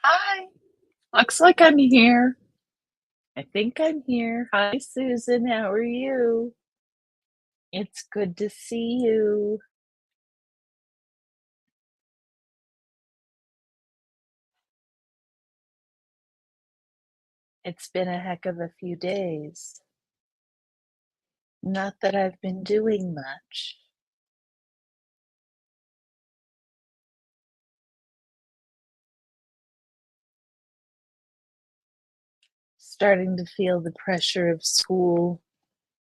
Hi, looks like I'm here. I think I'm here. Hi, Susan. How are you? It's good to see you. It's been a heck of a few days. Not that I've been doing much. Starting to feel the pressure of school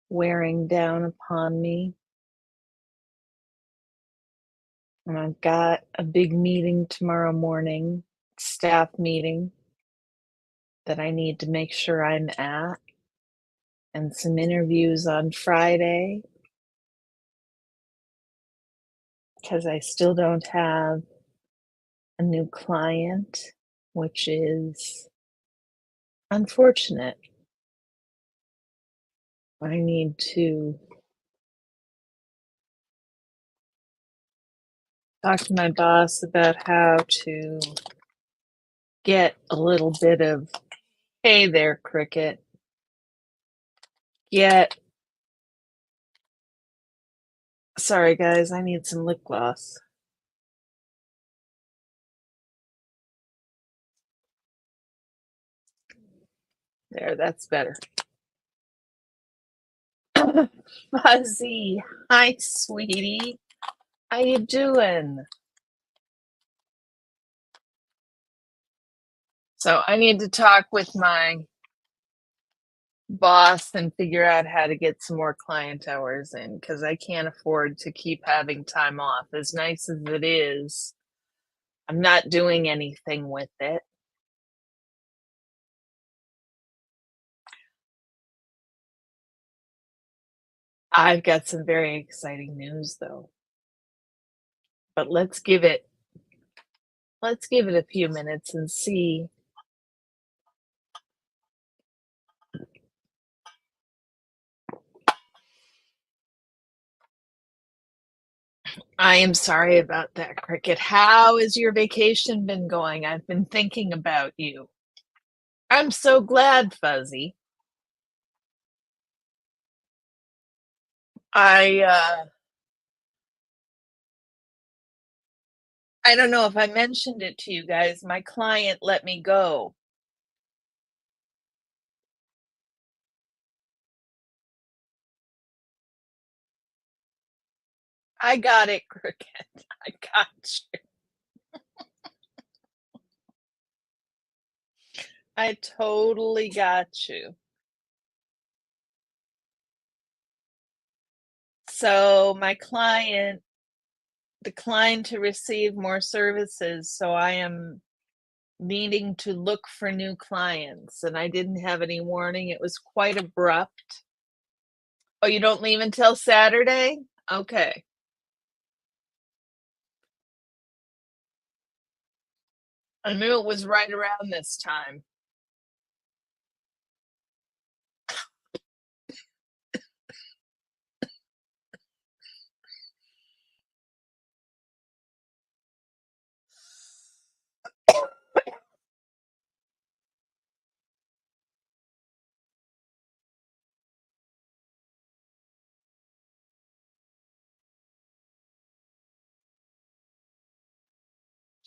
wearing down upon me. And I've got a big meeting tomorrow morning, staff meeting, that I need to make sure I'm at, and some interviews on Friday because I still don't have a new client, which is unfortunate. I need to talk to my boss about how to get a little bit of, hey there, Cricket, get, sorry guys, I need some lip gloss. There, that's better. Fuzzy, hi, sweetie. How you doing? So I need to talk with my boss and figure out how to get some more client hours in because I can't afford to keep having time off. As nice as it is, I'm not doing anything with it. I've got some very exciting news though, but let's give it a few minutes and see. I am sorry about that, Cricket. How has your vacation been going? I've been thinking about you. I'm so glad, Fuzzy. I I don't know if I mentioned it to you guys. My client let me go. I got it, Cricket. I got you. I totally got you. So my client declined to receive more services, so I am needing to look for new clients, and I didn't have any warning. It was quite abrupt. Oh, you don't leave until Saturday? Okay. I knew it was right around this time.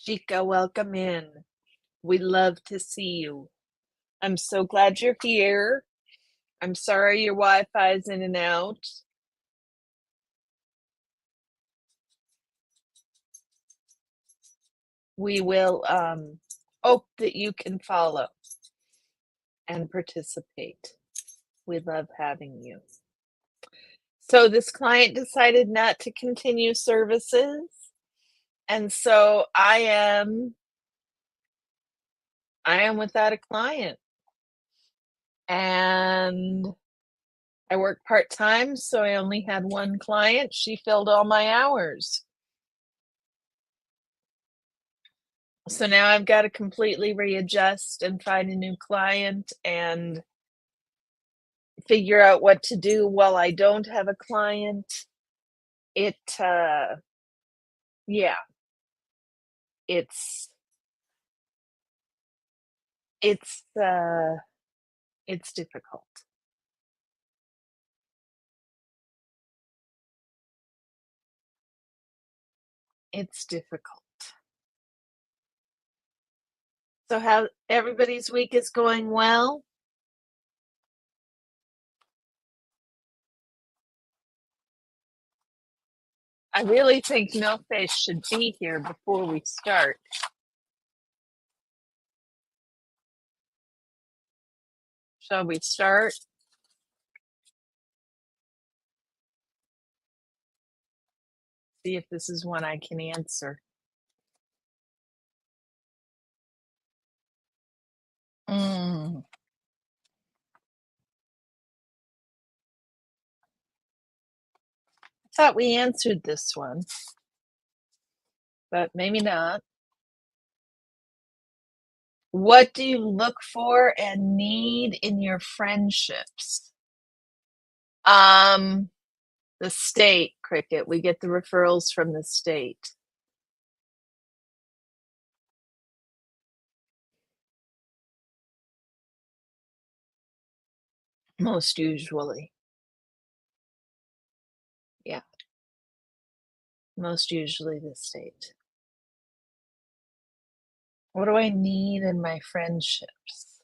Chica, welcome in. We love to see you. I'm so glad you're here. I'm sorry your Wi-Fi's in and out. We will hope that you can follow and participate. We love having you. So this client decided not to continue services, and so I am without a client. And I work part-time, so I only had one client. She filled all my hours. So now I've got to completely readjust and find a new client and figure out what to do while I don't have a client. It yeah, it's It's, uh, it's difficult. It's difficult. So how everybody's week is going well? I really think Millface should be here before we start. Shall we start? See if this is one I can answer. Mm. I thought we answered this one, but maybe not. What do you look for and need in your friendships? Um, the state, Cricket. We get the referrals from the state. Most usually. Yeah, most usually the state. What do I need in my friendships?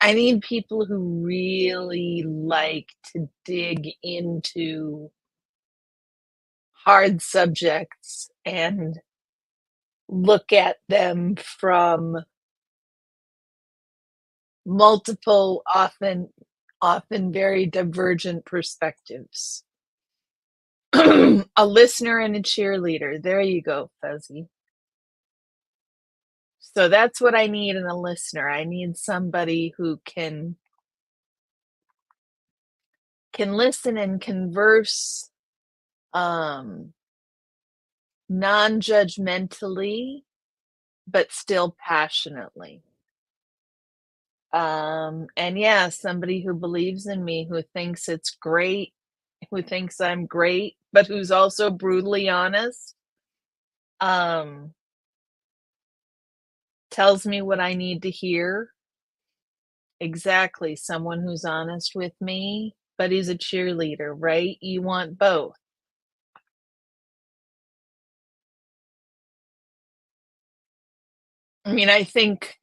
I need people who really like to dig into hard subjects and look at them from multiple, often very divergent perspectives. A listener and a cheerleader. There you go, Fuzzy. So that's what I need in a listener. I need somebody who can listen and converse um non-judgmentally but still passionately. And yeah, somebody who believes in me, who thinks it's great, who thinks I'm great, but who's also brutally honest. Um, tells me what I need to hear. Exactly, someone who's honest with me, but is a cheerleader, right? You want both. I mean, I think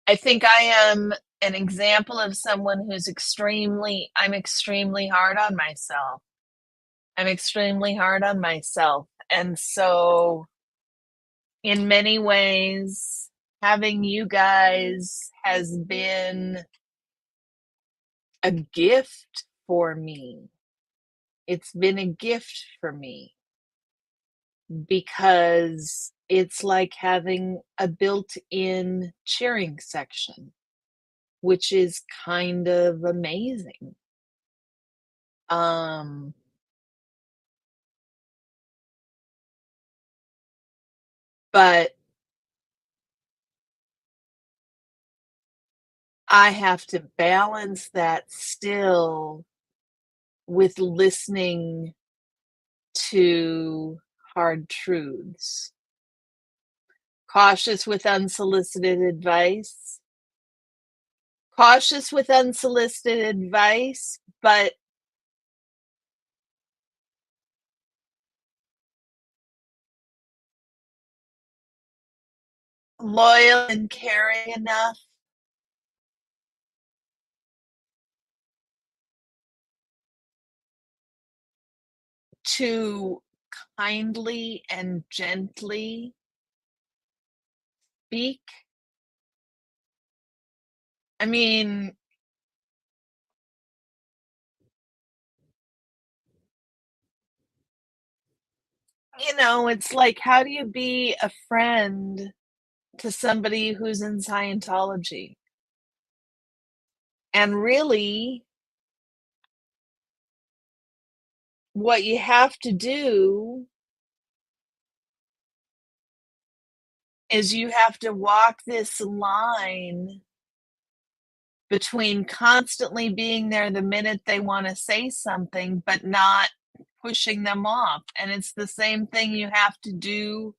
I am an example of someone who's I'm extremely hard on myself. I'm extremely hard on myself. And so, in many ways, having you guys has been a gift for me. It's been a gift for me because it's like having a built in cheering section, which is kind of amazing. Um, but I have to balance that still with listening to hard truths. Cautious with unsolicited advice. Cautious with unsolicited advice, but loyal and caring enough to kindly and gently speak. I mean, it's like, how do you be a friend to somebody who's in Scientology? And really, what you have to do is you have to walk this line between constantly being there the minute they want to say something, but not pushing them off. And it's the same thing you have to do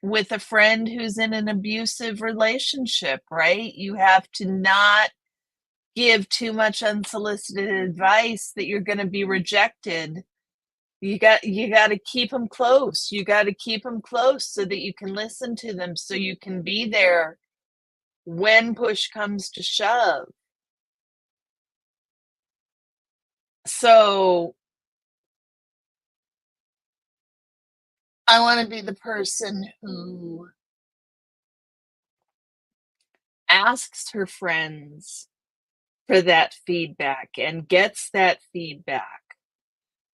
with a friend who's in an abusive relationship, right? You have to not give too much unsolicited advice that you're going to be rejected. You got to keep them close. You got to keep them close so that you can listen to them, so you can be there when push comes to shove. So I want to be the person who asks her friends for that feedback and gets that feedback.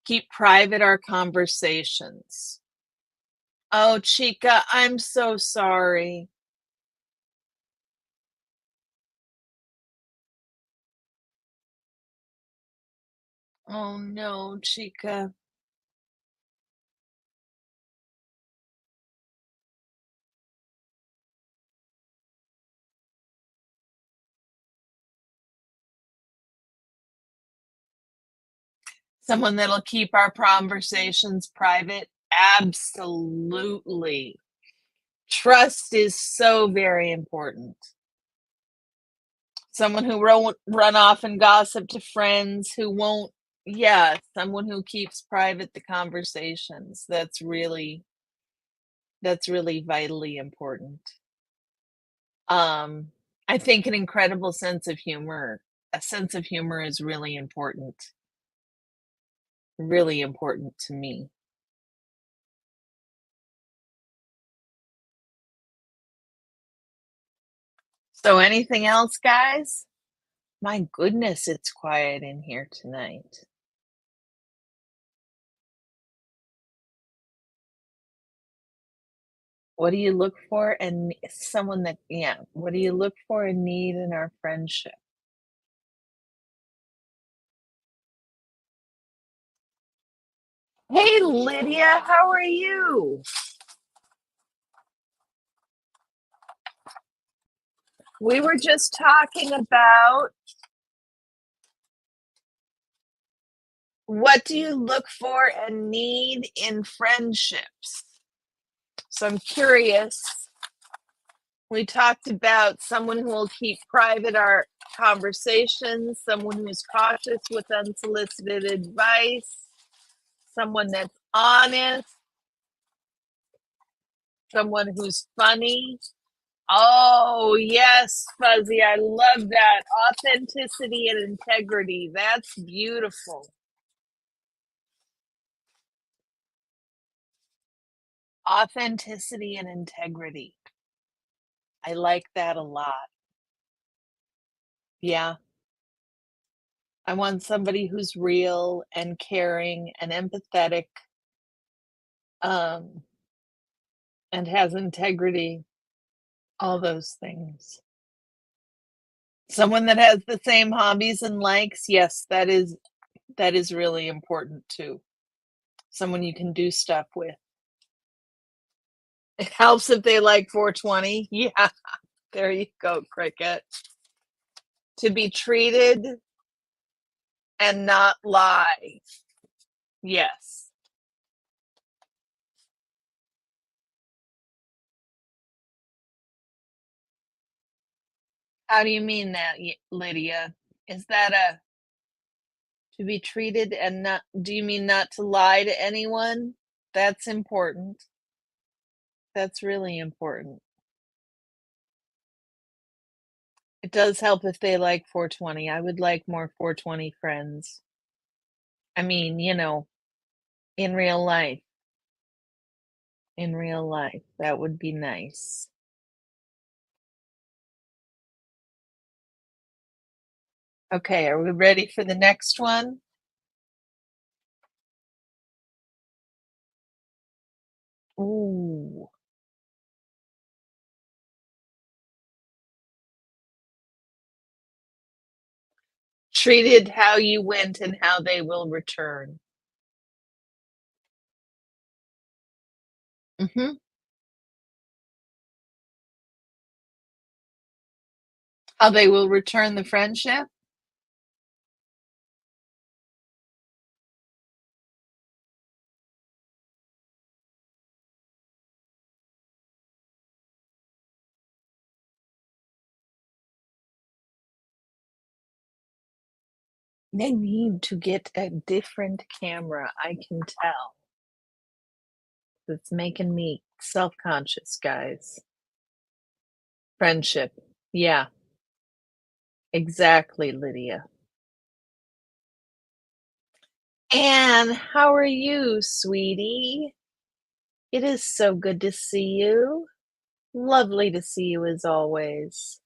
Keep private our conversations. Oh, Chica, I'm so sorry. Oh no, Chica. Someone that'll keep our conversations private? Absolutely. Trust is so very important. Someone who won't run off and gossip to friends, who won't, yeah, someone who keeps private the conversations. That's really vitally important. Um, I think an incredible sense of humor. A sense of humor is really important to me. So anything else, guys? My goodness, it's quiet in here tonight. What do you look for and someone that, yeah, what do you look for and need in our friendship? Hey, Lydia, how are you? We were just talking about what do you look for and need in friendships? So I'm curious. We talked about someone who will keep private our conversations, someone who's cautious with unsolicited advice, someone that's honest, someone who's funny. Oh, yes, Fuzzy. I love that. Authenticity and integrity. That's beautiful. Authenticity and integrity. I like that a lot. Yeah. I want somebody who's real and caring and empathetic, um, and has integrity, all those things. Someone that has the same hobbies and likes, yes, that is really important too. Someone you can do stuff with. It helps if they like 420. Yeah, there you go, Cricket. To be treated and not lie. Yes. How do you mean that, Lydia? Is that a to be treated and not, do you mean not to lie to anyone? That's important. That's really important. It does help if they like 420. I would like more 420 friends. I mean, in real life. In real life, that would be nice. Okay, are we ready for the next one? Ooh. Treated how you went and how they will return. Mhm. How they will return the friendship? They need to get a different camera, I can tell. It's making me self-conscious, guys. Friendship. Yeah, exactly, Lydia. Anne, how are you, sweetie? It is so good to see you. Lovely to see you as always.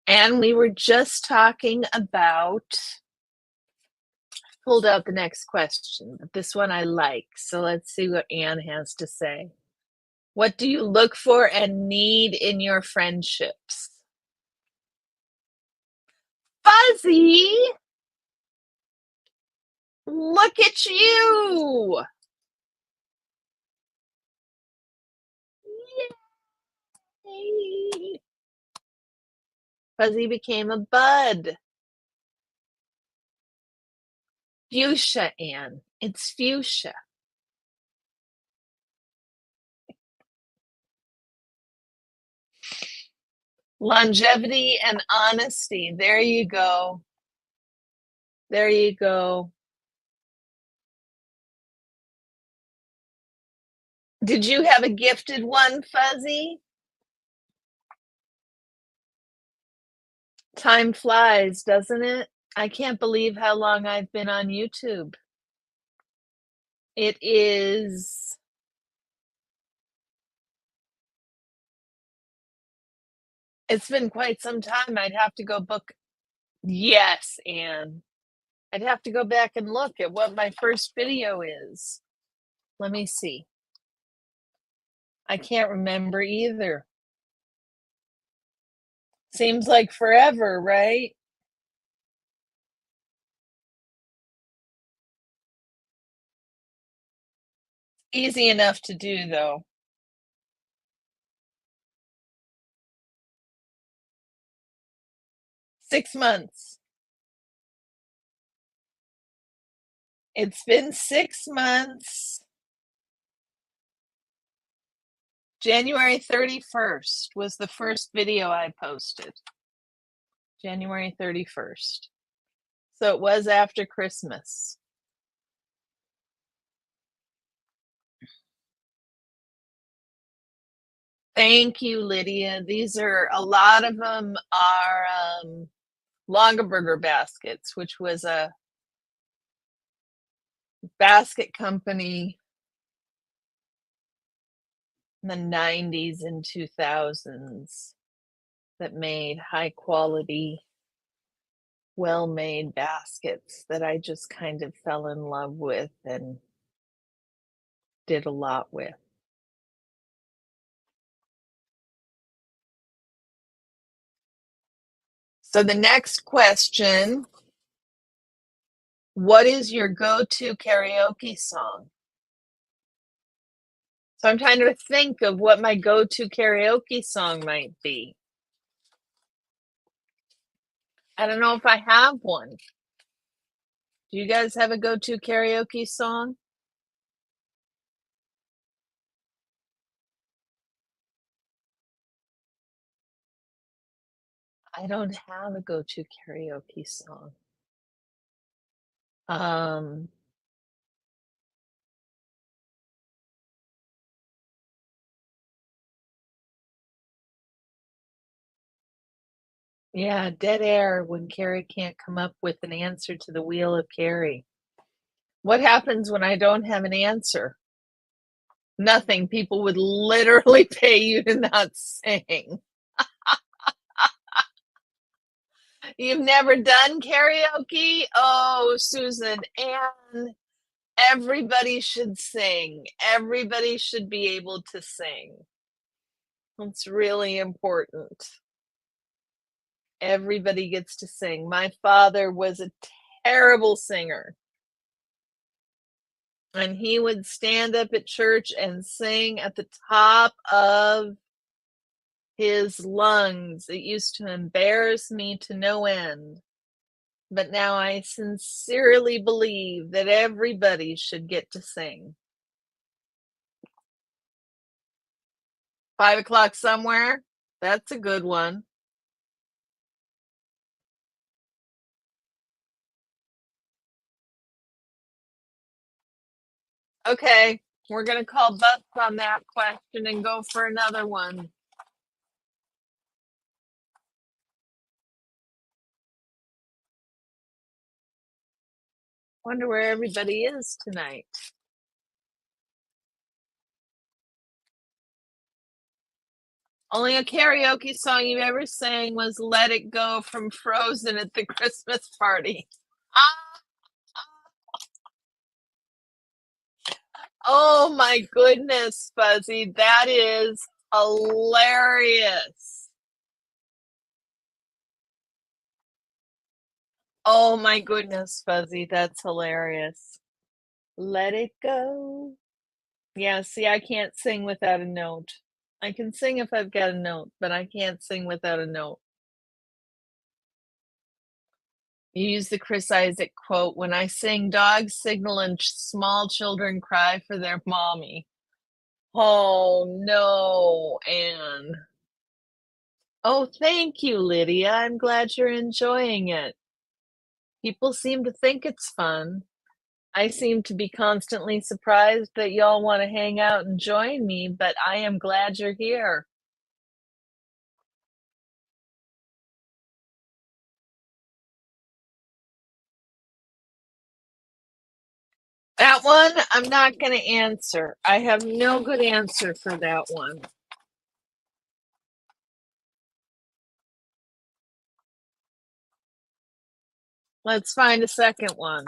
And we were just talking about, pulled out the next question, but this one I like. So let's see what Anne has to say. What do you look for and need in your friendships? Fuzzy, look at you. Yay. Fuzzy became a bud. Fuchsia, Anne. It's fuchsia. Longevity and honesty. There you go. There you go. Did you have a gifted one, Fuzzy? Time flies, doesn't it? I can't believe how long I've been on YouTube. It is, it's been quite some time. I'd have to go book. Yes, Anne. I'd have to go back and look at what my first video is. Let me see. I can't remember either. Seems like forever, right? Easy enough to do, though. 6 months. It's been 6 months. January 31st was the first video I posted. January 31st. So it was after Christmas. Thank you, Lydia. These are, a lot of them are Longaberger baskets, which was a basket company in the 90s and 2000s that made high quality, well made baskets that I just kind of fell in love with and did a lot with. So the next question, what is your go-to karaoke song? So I'm trying to think of what my go-to karaoke song might be. I don't know if I have one. Do you guys have a go-to karaoke song? I don't have a go-to karaoke song. Um, yeah, dead air when Karrie can't come up with an answer to the Wheel of Karrie. What happens when I don't have an answer? Nothing. People would literally pay you to not sing. You've never done karaoke? Oh, Susan, and everybody should sing. Everybody should be able to sing. It's really important. Everybody gets to sing. My father was a terrible singer. And he would stand up at church and sing at the top of his lungs. It used to embarrass me to no end. But now I sincerely believe that everybody should get to sing. 5 o'clock somewhere? That's a good one. Okay, we're gonna call butts on that question and go for another one. Wonder where everybody is tonight. Only a karaoke song you ever sang was Let It Go from Frozen at the Christmas party. Ah, oh my goodness, Fuzzy, that is hilarious. Oh my goodness, Fuzzy, that's hilarious. Let it go. Yeah, see, I can't sing without a note. I can sing if I've got a note, but I can't sing without a note. You use the Chris Isaac quote, when I sing, dogs signal and small children cry for their mommy. Oh no, Anne. Oh, thank you, Lydia. I'm glad you're enjoying it. People seem to think it's fun. I seem to be constantly surprised that y'all want to hang out and join me, but I am glad you're here. That one, I'm not going to answer. I have no good answer for that one. Let's find a second one.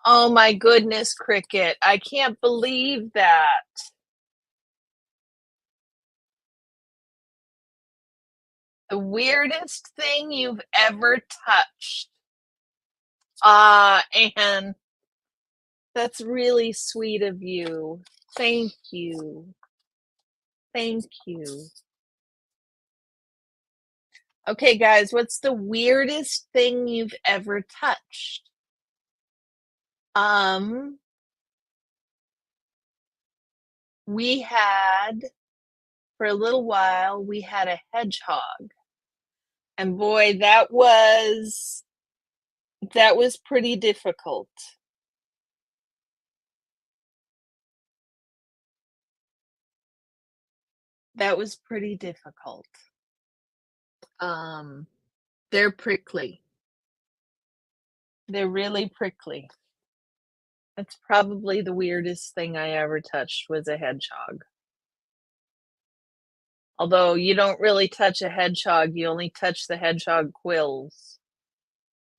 Oh my goodness, Cricket. I can't believe that. The weirdest thing you've ever touched. And that's really sweet of you. Thank you. Thank you. Okay, guys, what's the weirdest thing you've ever touched? Um, we had, for a little while, we had a hedgehog. And boy, that was pretty difficult. That was pretty difficult. Um, they're prickly. They're really prickly. That's probably the weirdest thing I ever touched was a hedgehog. Although you don't really touch a hedgehog, you only touch the hedgehog quills.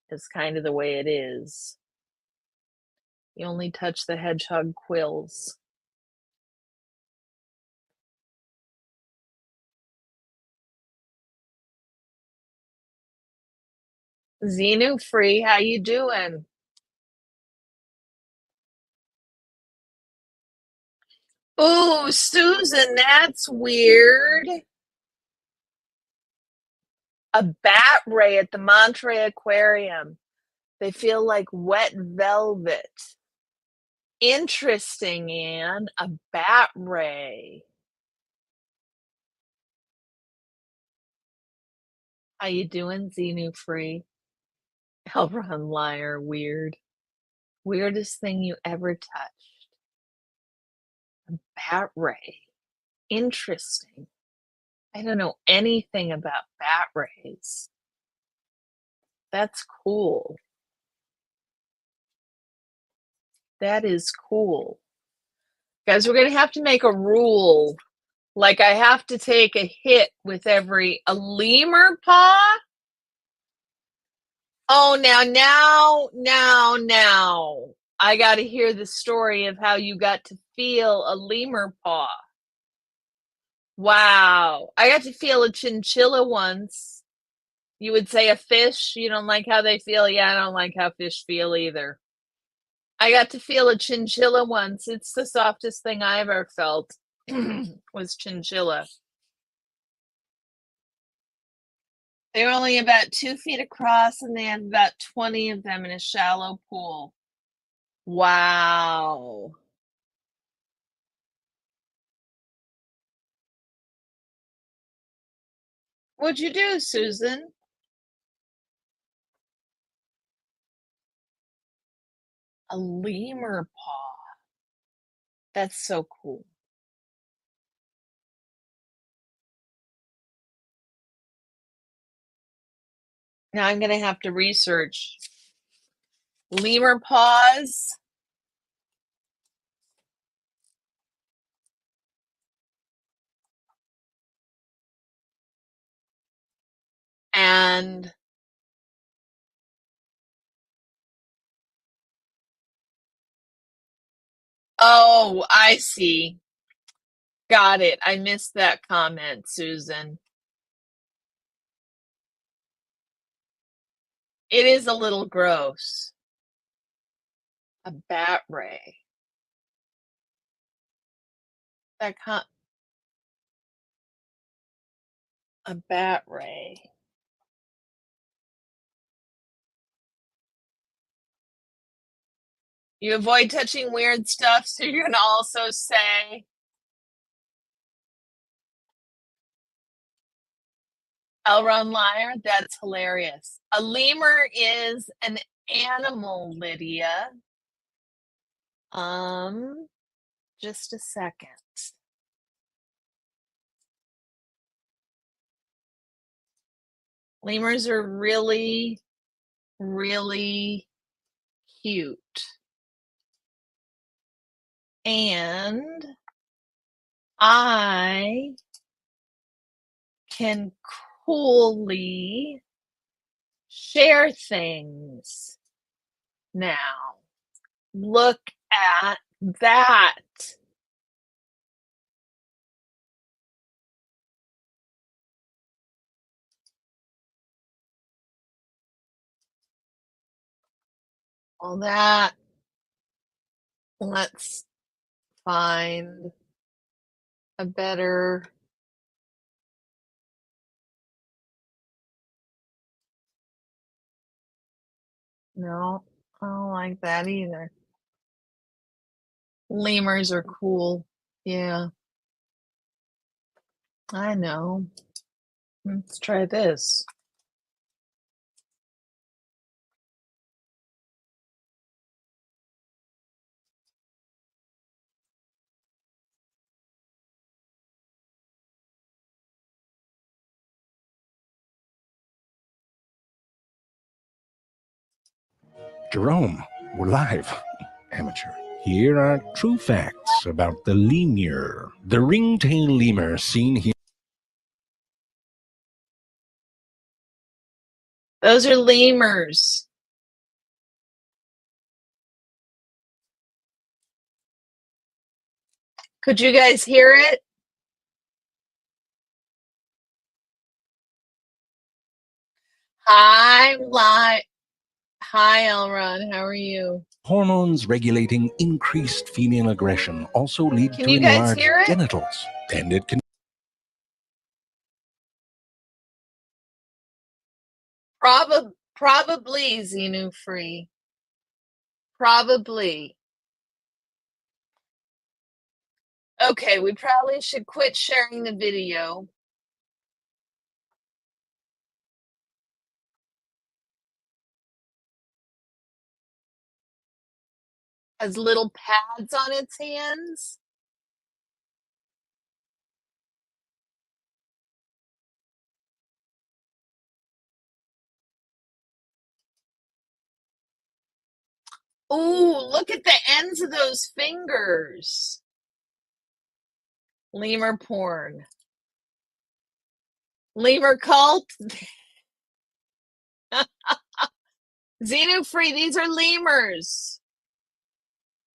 Is kind of the way it is. You only touch the hedgehog quills. Xenu Free, how you doing? Oh, Susan, that's weird. A bat ray at the Monterey Aquarium. They feel like wet velvet. Interesting, Anne. A bat ray. How you doing, Xenu Free? Elron Liar, weird. Weirdest thing you ever touched. A bat ray. Interesting. I don't know anything about bat rays. That's cool. That is cool. Guys, we're going to have to make a rule. Like I have to take a hit with a lemur paw? Oh, now. I got to hear the story of how you got to feel a lemur paw. Wow. I got to feel a chinchilla once. You would say a fish. You don't like how they feel? Yeah, I don't like how fish feel either. I got to feel a chinchilla once. It's the softest thing I ever felt was chinchilla. They're only about 2 feet across and they have about 20 of them in a shallow pool. Wow. What'd you do, Susan? A lemur paw. That's so cool. Now I'm gonna have to research lemur paws. And oh, I see. Got it. I missed that comment, Susan. It is a little gross. A bat ray. That a bat ray. You avoid touching weird stuff, so you're gonna also say Elron liar? That's hilarious. A lemur is an animal, Lydia. Um, just a second. Lemurs are really, really cute. And I can coolly share things now. Look at that. All that. Let's find a better. No, I don't like that either. Lemurs are cool. Yeah, I know. Let's try this. Jerome, we're live. Amateur. Here are true facts about the lemur. The ringtail lemur seen here. Those are lemurs. Could you guys hear it? Hi, Hi, Elron. How are you? Hormones regulating increased female aggression also lead Can to you guys enlarged hear it? genitals, and it can Probably Xenu free. Probably. Okay, we probably should quit sharing the video. Has little pads on its hands. Ooh, look at the ends of those fingers. Lemur porn. Lemur cult. Xenu free, these are lemurs.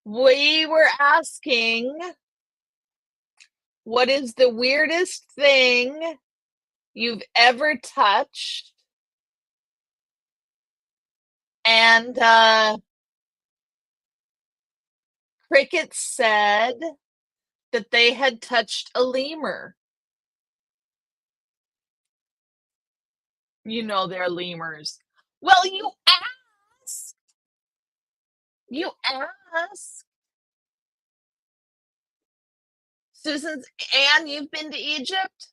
We were asking, what is the weirdest thing you've ever touched? And Cricket said that they had touched a lemur. You know they're lemurs. Well, you asked. You ask. Susan's, and you've been to Egypt?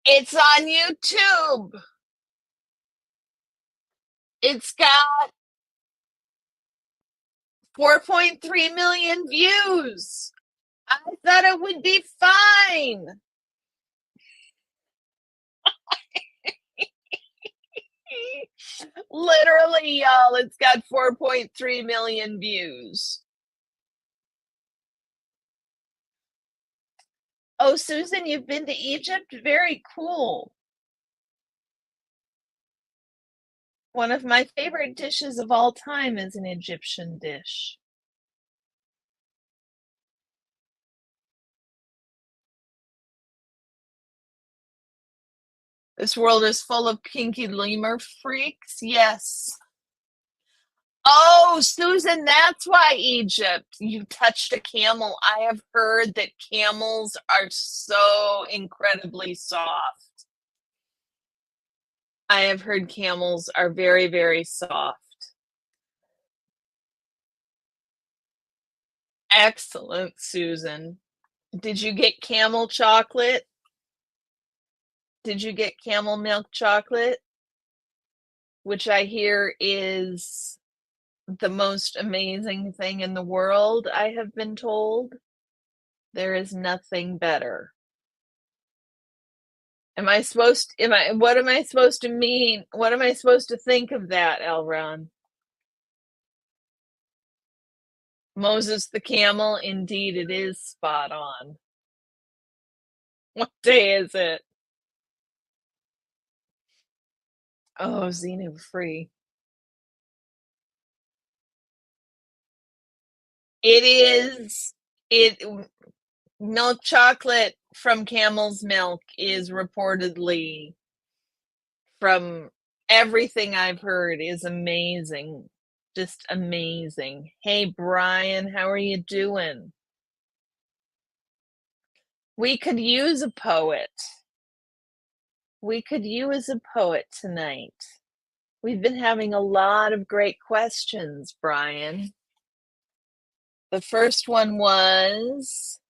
It's on YouTube. It's got 4.3 million views. I thought it would be fine. Literally, y'all, it's got 4.3 million views. Oh, Susan, you've been to Egypt? Very cool. One of my favorite dishes of all time is an Egyptian dish. This world is full of kinky lemur freaks. Yes. Oh, Susan, that's why Egypt. You touched a camel. I have heard that camels are so incredibly soft. I have heard camels are very, very soft. Excellent, Susan. Did you get camel chocolate? Did you get camel milk chocolate? Which I hear is the most amazing thing in the world, I have been told. There is nothing better. What am I supposed to mean? What am I supposed to think of that, Elron? Moses the camel, indeed it is spot on. What day is it? Oh, Xenu free. It is it milk chocolate from camel's milk is reportedly, from everything I've heard, is amazing. Just amazing. Hey Brian, how are you doing? We could use a poet. We could use a poet tonight. We've been having a lot of great questions, Brian. The first one was,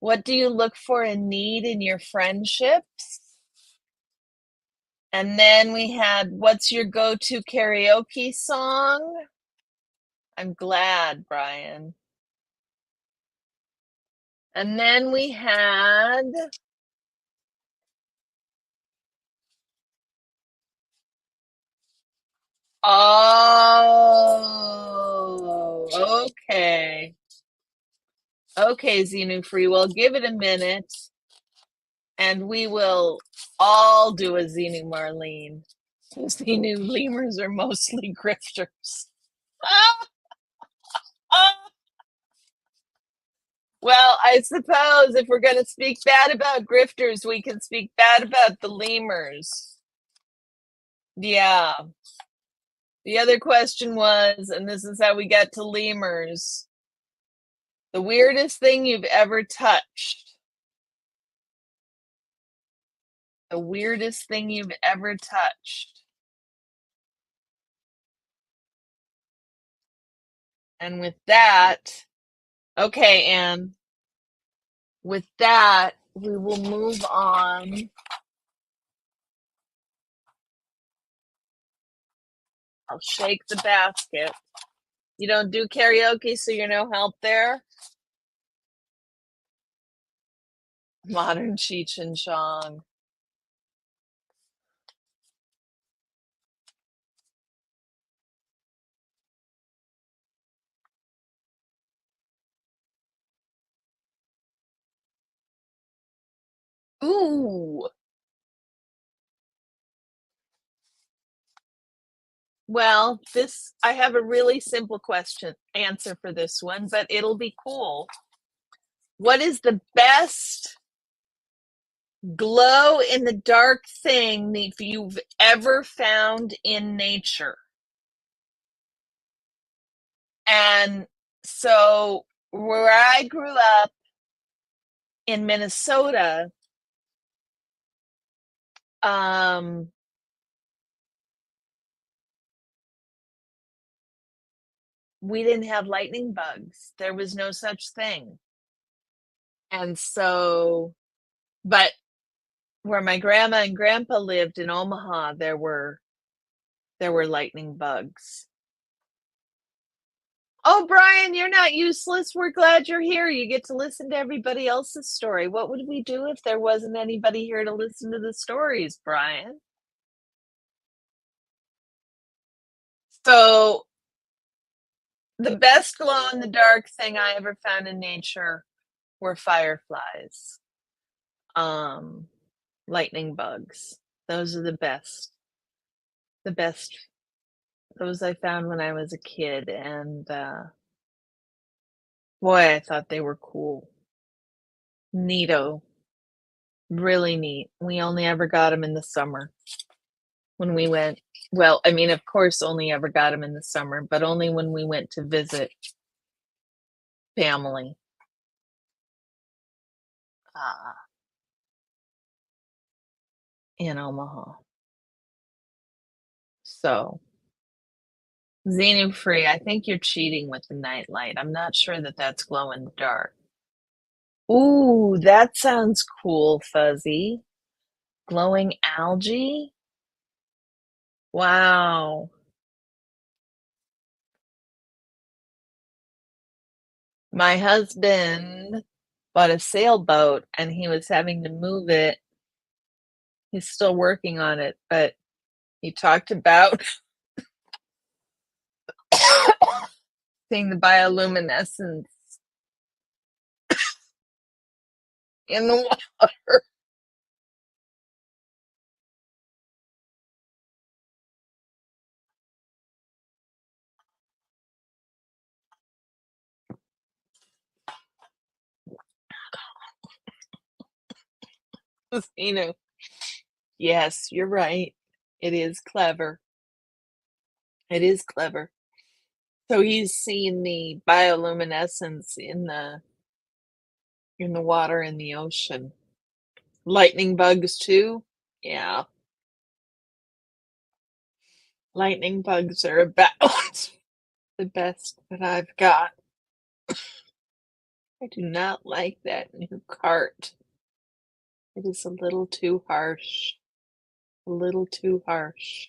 what do you look for and need in your friendships? And then we had, what's your go-to karaoke song? I'm glad, Brian. And then we had, oh, okay. Okay, Xenu Free, well, give it a minute and we will all do a Xenu Marlene. Xenu lemurs are mostly grifters. Well, I suppose if we're going to speak bad about grifters, we can speak bad about the lemurs. Yeah. The other question was, and this is how we got to lemurs, the weirdest thing you've ever touched. The weirdest thing you've ever touched. And with that, okay, Anne, with that, we will move on. I'll shake the basket. You don't do karaoke, so you're no help there? Modern Cheech and Chong. Ooh. Well, I have a really simple answer for this one, but it'll be cool. What is the best glow in the dark thing that you've ever found in nature? And so, where I grew up in Minnesota, Um, we didn't have lightning bugs. There was no such thing. And so, but where my grandma and grandpa lived in Omaha, there were lightning bugs. Oh, Brian, you're not useless. We're glad you're here. You get to listen to everybody else's story. What would we do if there wasn't anybody here to listen to the stories, Brian? So, the best glow in the dark thing I ever found in nature were fireflies. Um, lightning bugs. Those are the best. The best. Those I found when I was a kid, and boy, I thought they were cool. Neato. Really neat. We only ever got them in the summer when we went. Well, I mean, of course, only ever got them in the summer, but only when we went to visit family. Uh, in Omaha. So, Xenu free, I think you're cheating with the nightlight. I'm not sure that that's glow in the dark. Ooh, that sounds cool, Fuzzy. Glowing algae? Wow. My husband bought a sailboat and he was having to move it. He's still working on it, but he talked about seeing the bioluminescence in the water. You know, yes, you're right. It is clever. It is clever. So he's seen the bioluminescence in the water in the ocean. Lightning bugs too? Yeah. Lightning bugs are about the best that I've got. I do not like that new cart. It is a little too harsh. A little too harsh.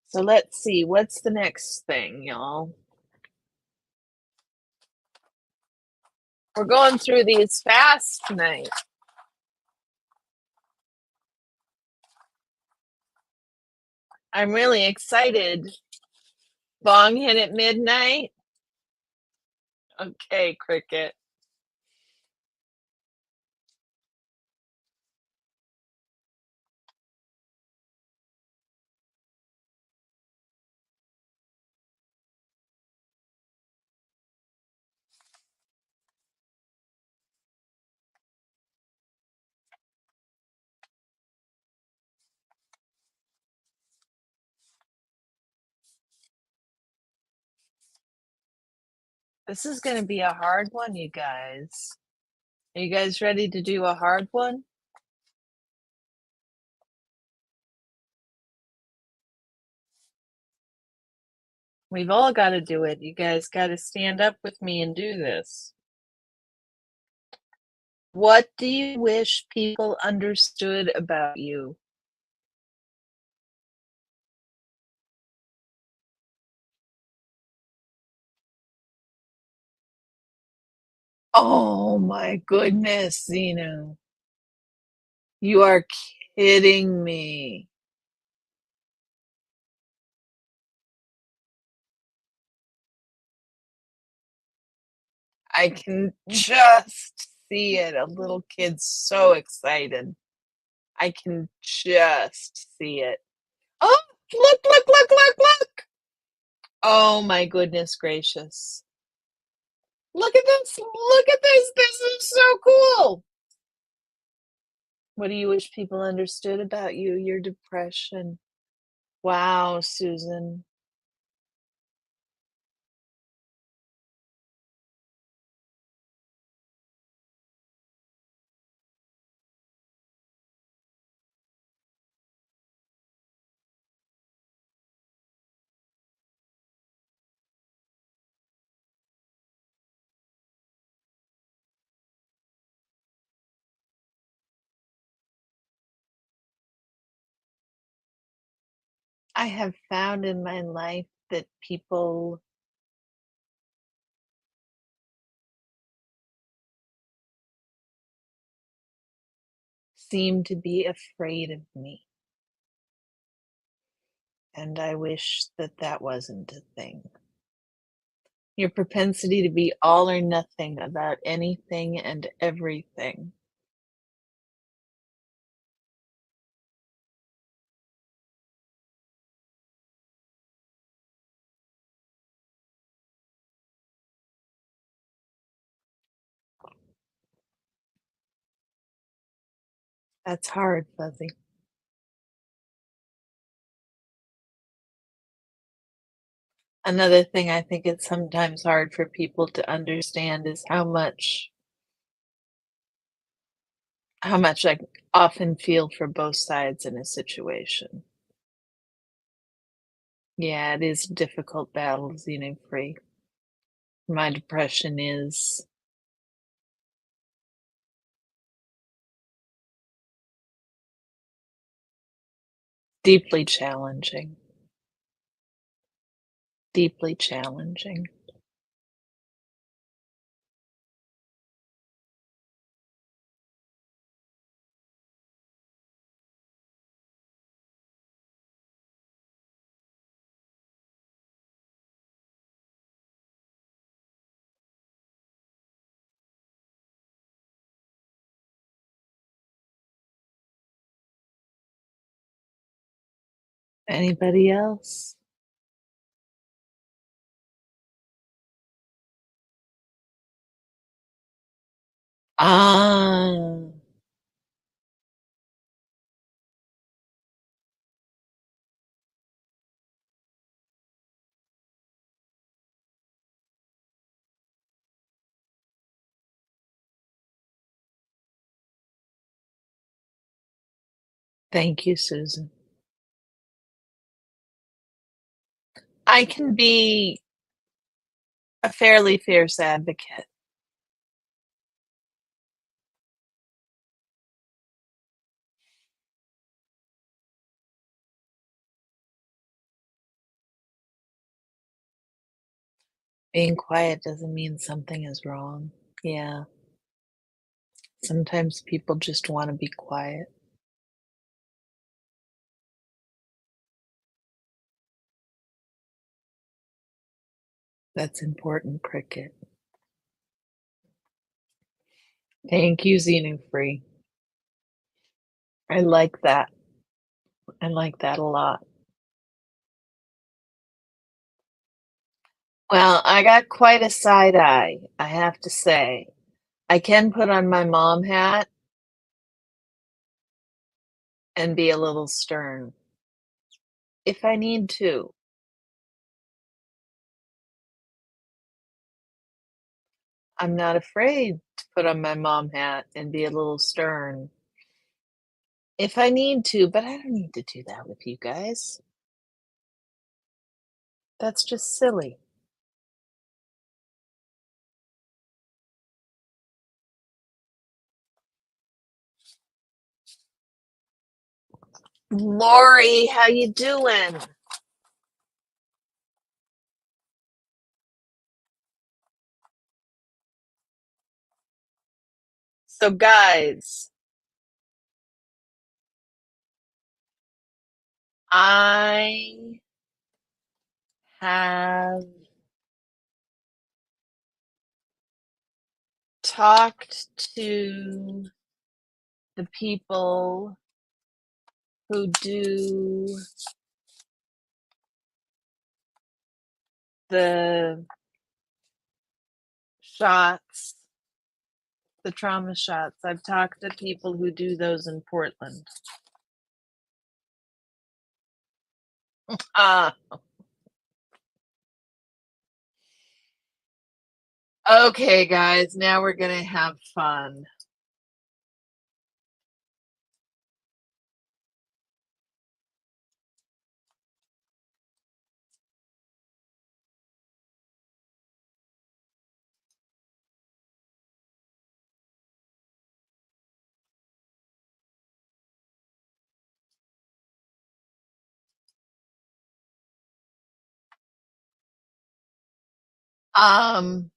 So let's see, what's the next thing, y'all? We're going through these fast tonight. I'm really excited. Bong hit at midnight. Okay, Cricket. This is going to be a hard one, you guys. Are you guys ready to do a hard one? We've all got to do it. You guys got to stand up with me and do this. What do you wish people understood about you? Oh my goodness, Xenu. You are kidding me. I can just see it. A little kid so excited. I can just see it. Oh, look. Oh my goodness gracious. Look at this. Look at this. This is so cool. What do you wish people understood about you? Your depression. Wow, Susan. I have found in my life that people seem to be afraid of me, and I wish that that wasn't a thing. Your propensity to be all or nothing about anything and everything. That's hard, Fuzzy. Another thing I think it's sometimes hard for people to understand is how much I often feel for both sides in a situation. Yeah, it is a difficult battle, free. My depression is deeply challenging, deeply challenging. Anybody else? Ah, thank you, Susan. I can be a fairly fierce advocate. Being quiet doesn't mean something is wrong. Yeah, sometimes people just want to be quiet. That's important, Cricket. Thank you, Free. I like that. I like that a lot. Well, I got quite a side eye, I have to say. I can put on my mom hat and be a little stern if I need to. I'm not afraid to put on my mom hat and be a little stern if I need to, but I don't need to do that with you guys. That's just silly. Lori, how you doing? So, guys, I have talked to the people who do the shots, the trauma shots. I've talked to people who do those in Portland. Ah, okay, guys, now we're gonna have fun. Um,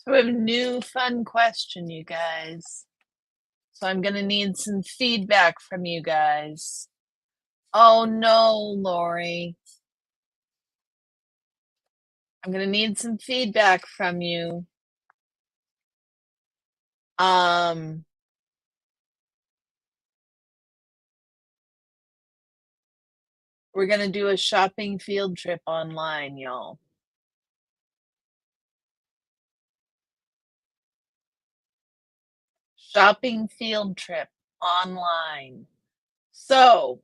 so we have a new fun question, you guys. So I'm gonna need some feedback from you guys. Oh no, Lori. I'm gonna need some feedback from you. Um, we're gonna do a shopping field trip online, y'all. Shopping field trip online. So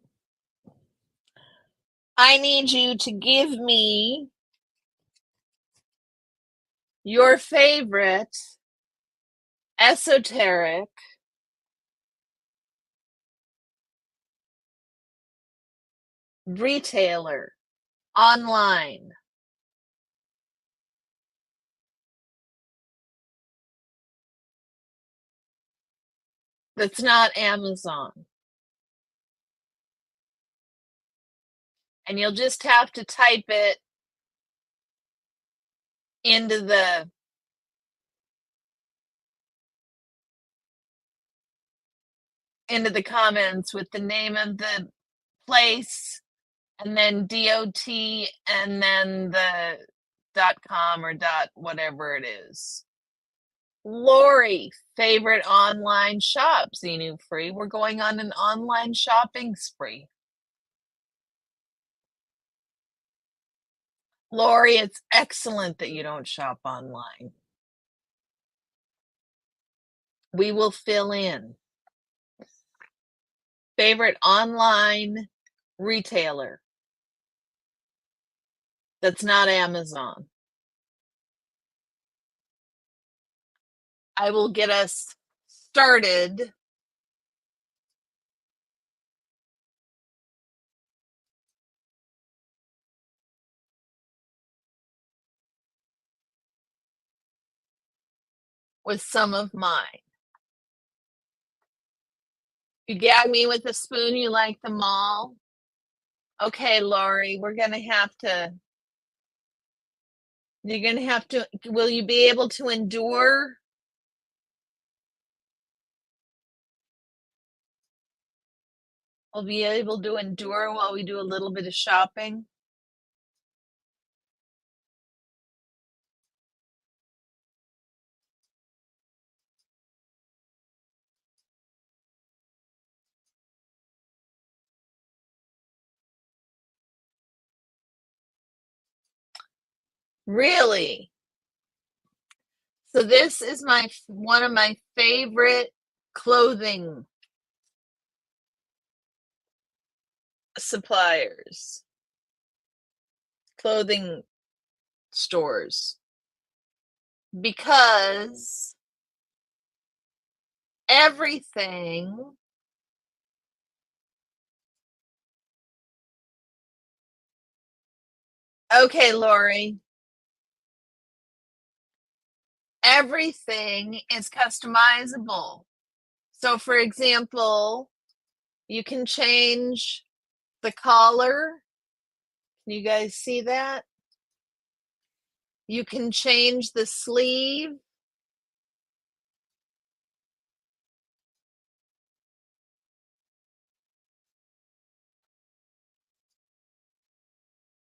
I need you to give me your favorite esoteric retailer online. That's not Amazon. And you'll just have to type it into the comments with the name of the place and then DOT and then the .com or dot whatever it is. Lori, favorite online shop, Xenu Free. We're going on an online shopping spree. Lori, it's excellent that you don't shop online. We will fill in. Favorite online retailer that's not Amazon. I will get us started. With some of mine. You gag me with a spoon, you like them all? Okay, Lori, we're gonna have to. You're gonna have to. Will you be able to endure? Will be able to endure while we do a little bit of shopping? Really? So this is one of my favorite clothing suppliers, clothing stores, because everything. Okay, Lori. Everything is customizable. So, for example, you can change the collar. Can you guys see that? You can change the sleeve.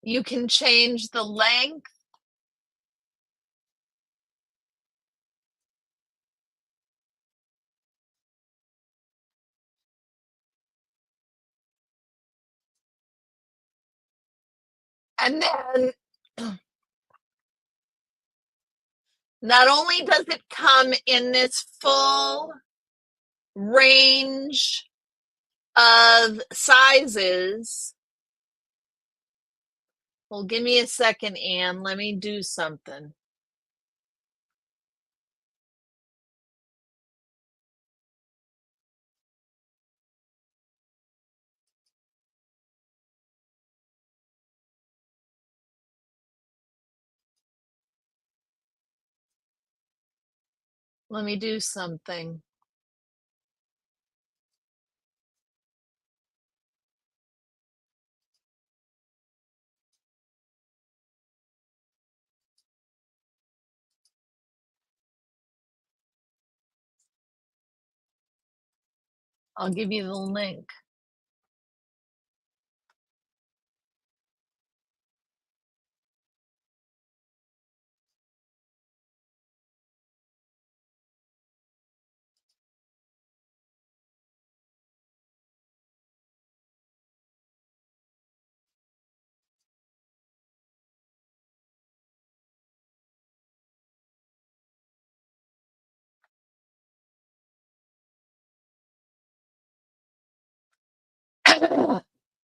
You can change the length. And then not only does it come in this full range of sizes. Well, give me a second, Anne. Let me do something. Let me do something. I'll give you the link.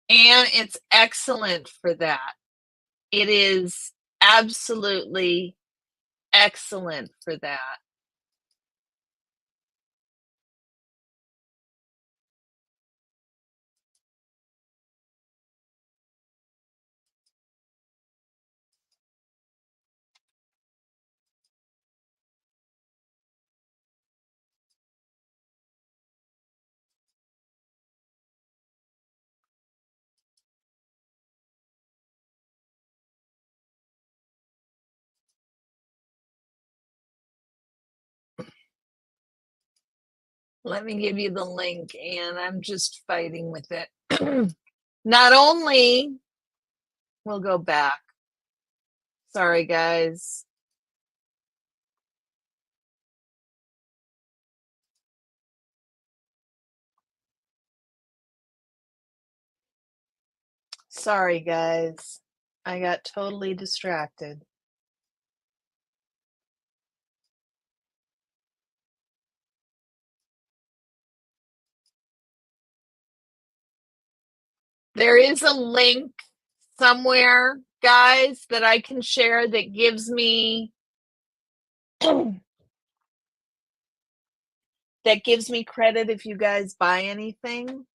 And it's excellent for that. It is absolutely excellent for that. Let me give you the link, and I'm just fighting with it. Not only, we'll go back. Sorry, guys. Sorry, guys. I got totally distracted. There is a link somewhere, guys, that I can share that gives me that gives me credit if you guys buy anything.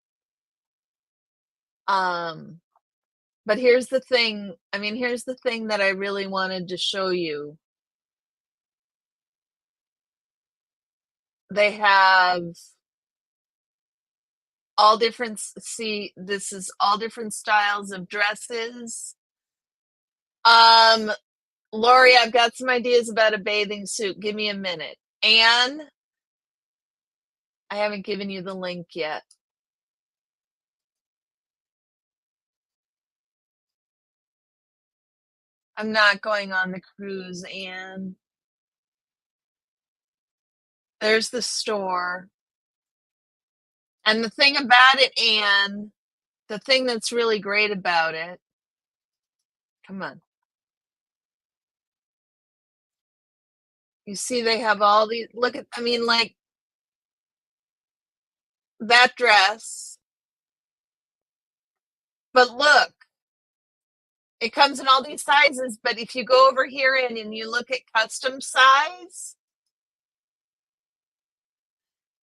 But here's the thing. I mean, here's the thing that I really wanted to show you. They have all different, see, this is all different styles of dresses. Lori, I've got some ideas about a bathing suit. Give me a minute. Anne, I haven't given you the link yet. I'm not going on the cruise, Anne. There's the store. And the thing about it, Anne, the thing that's really great about it, come on. You see, they have all these, look at, I mean, like that dress. But look, it comes in all these sizes. But if you go over here and you look at custom size,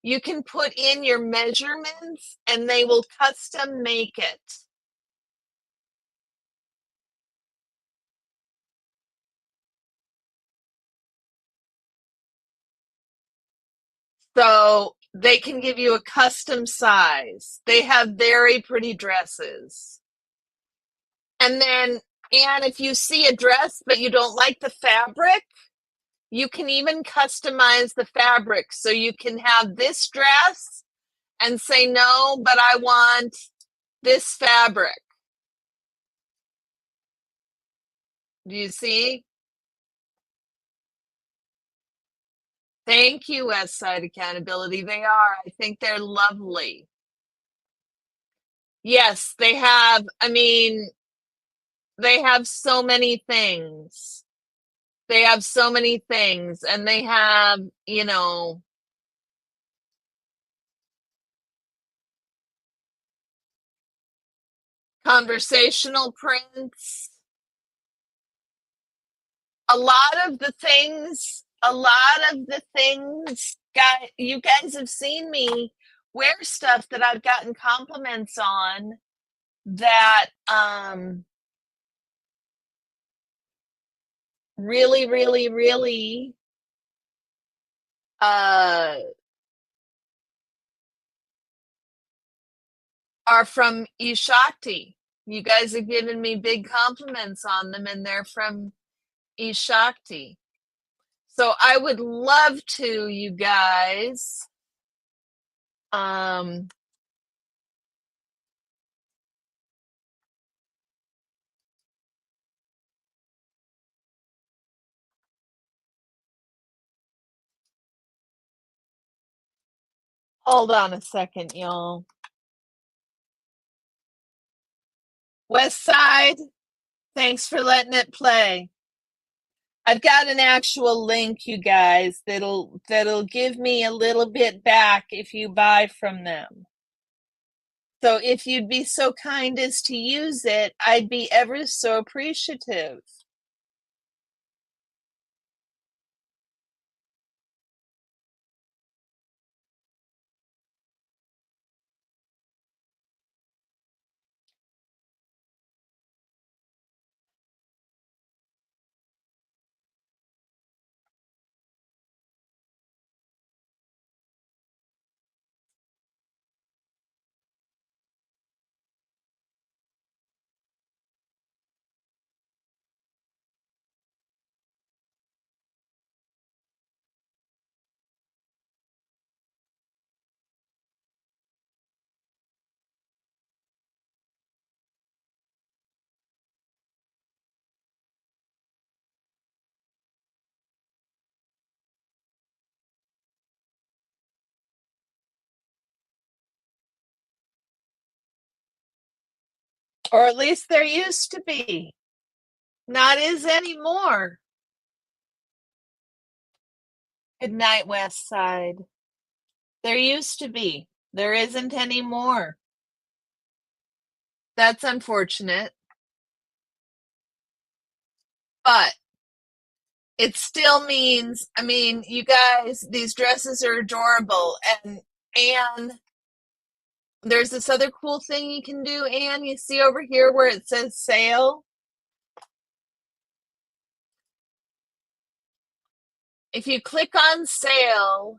you can put in your measurements and they will custom make it. So they can give you a custom size. They have very pretty dresses. And then, and if you see a dress but you don't like the fabric, you can even customize the fabric. So you can have this dress and say, no, but I want this fabric. Do you see? Thank you, West Side Accountability. They are. I think they're lovely. Yes, they have. I mean, they have so many things. They have so many things, and they have, you know, conversational prints. A lot of the things, guys, you guys have seen me wear stuff that I've gotten compliments on that really, really, really uh, are from Ishakti. You guys have given me big compliments on them, and they're from Ishakti. So I would love to, you guys. Um, hold on a second, y'all. West Side, thanks for letting it play. I've got an actual link, you guys, that'll give me a little bit back if you buy from them. So if you'd be so kind as to use it, I'd be ever so appreciative. Or at least there used to be. Not is anymore. Good night, West Side. There used to be. There isn't anymore. That's unfortunate. But it still means, I mean, you guys, these dresses are adorable. And there's this other cool thing you can do, Anne. You see over here where it says sale? If you click on sale,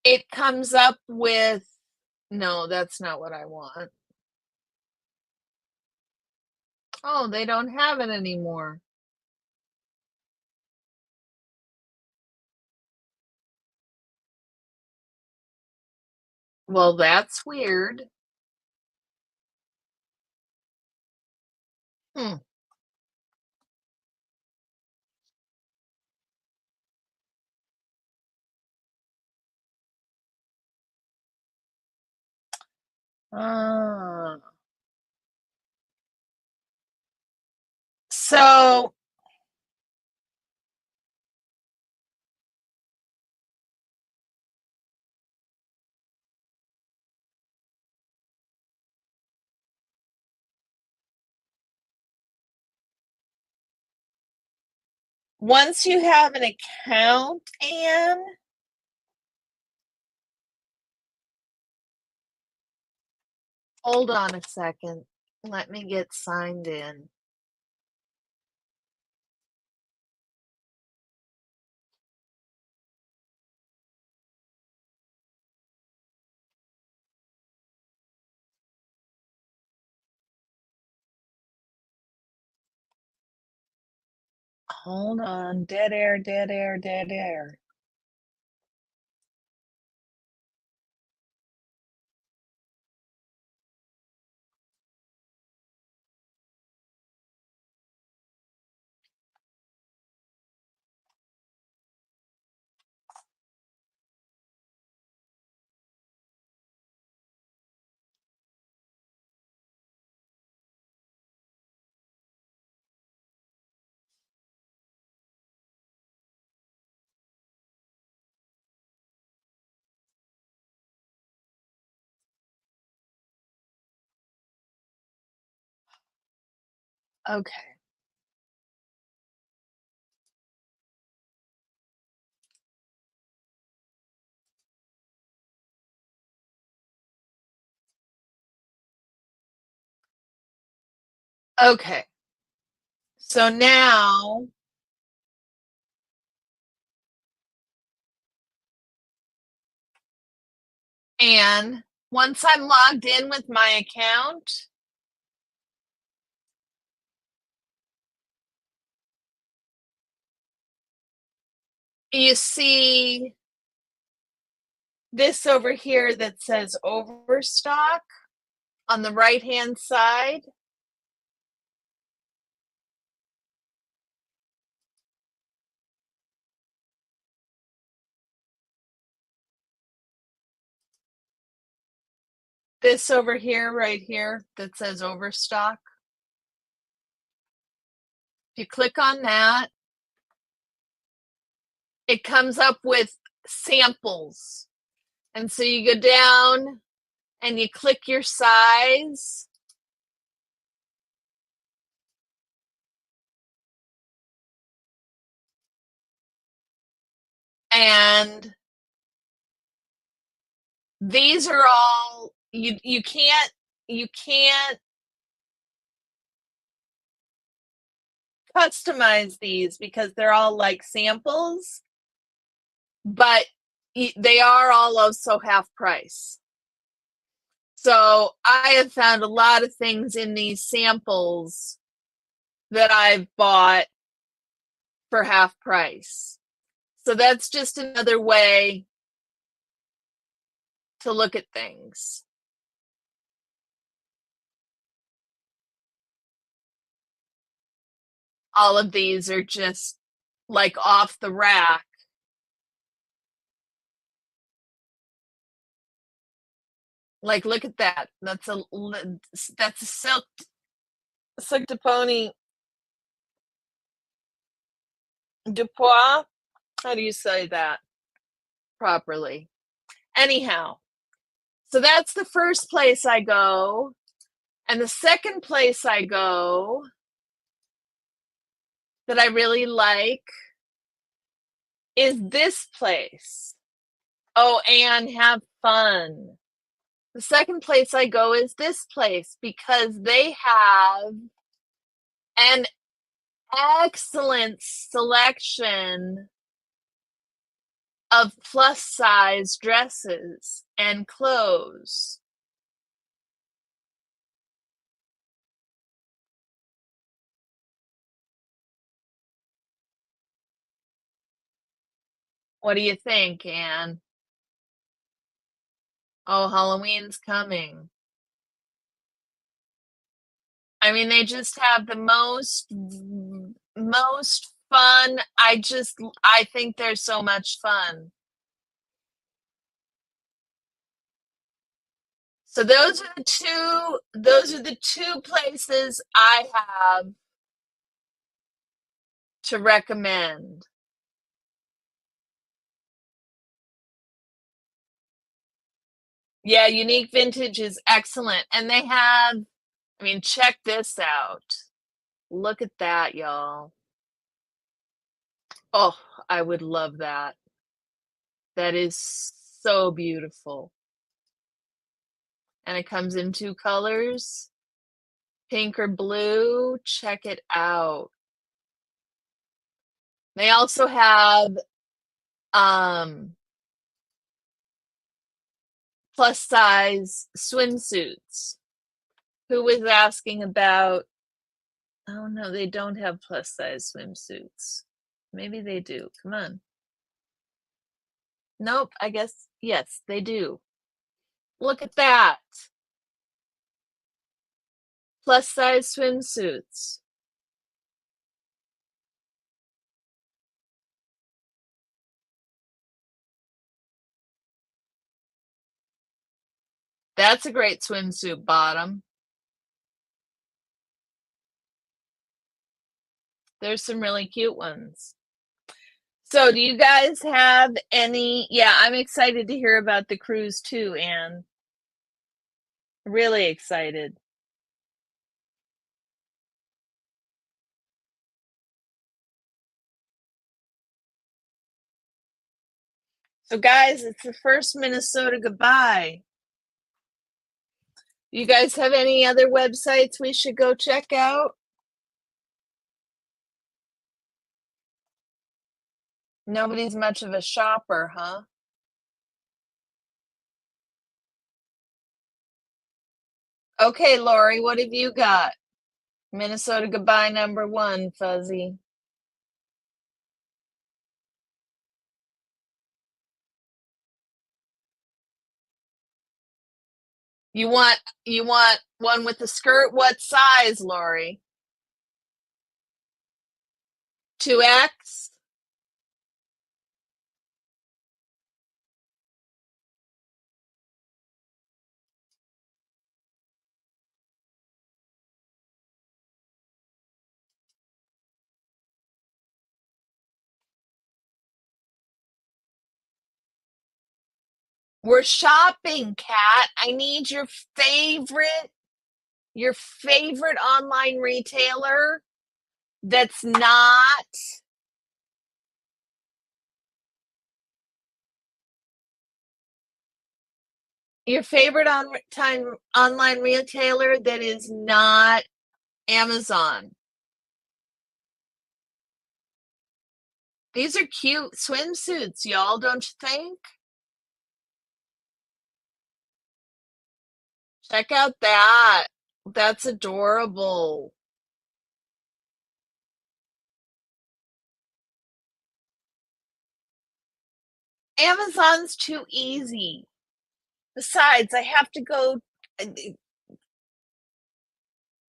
it comes up with, no, that's not what I want. Oh, they don't have it anymore. Well, that's weird. Hmm. Ah. So once you have an account, Anne, hold on a second. Let me get signed in. Hold on. Dead air, dead air, dead air. Okay. Okay. So now And once I'm logged in with my account, you see this over here that says overstock on the right-hand side. This over here, right here, that says overstock. If you click on that, it comes up with samples. And so you go down and you click your size. And these are all you can't customize these because they're all like samples, but they are all also half price. So I have found a lot of things in these samples that I've bought for half price. So that's just another way to look at things. All of these are just like off the rack. Like, look at that. That's a silk de pony du pois. How do you say that properly? Anyhow, so that's the first place I go. And the second place I go that I really like is this place. Oh, and have fun. The second place I go is this place because they have an excellent selection of plus size dresses and clothes. What do you think, Anne? Oh, Halloween's coming. I mean, they just have the most fun. I think they're so much fun. So those are the two places I have to recommend. Yeah, Unique Vintage is excellent. And they have, I mean, check this out. Look at that, y'all. Oh, I would love that. That is so beautiful. And it comes in two colors, pink or blue. Check it out. They also have plus size swimsuits. Who was asking about, oh no, they don't have plus size swimsuits. Maybe they do. Come on. Nope, I guess, yes, they do. Look at that. Plus size swimsuits. That's a great swimsuit bottom. There's some really cute ones. So, do you guys have any? Yeah, I'm excited to hear about the cruise too, Anne. Really excited. So, guys, it's the first Minnesota goodbye. You guys have any other websites we should go check out? Nobody's much of a shopper, huh? Okay, Lori, what have you got? Minnesota goodbye number one, Fuzzy. You want one with the skirt? What size, Lori? 2X? We're shopping, Kat. I need your favorite online retailer that's not your favorite time online retailer that is not Amazon. These are cute swimsuits, y'all, don't you think? Check out that. That's adorable. Amazon's too easy. Besides, I have to go.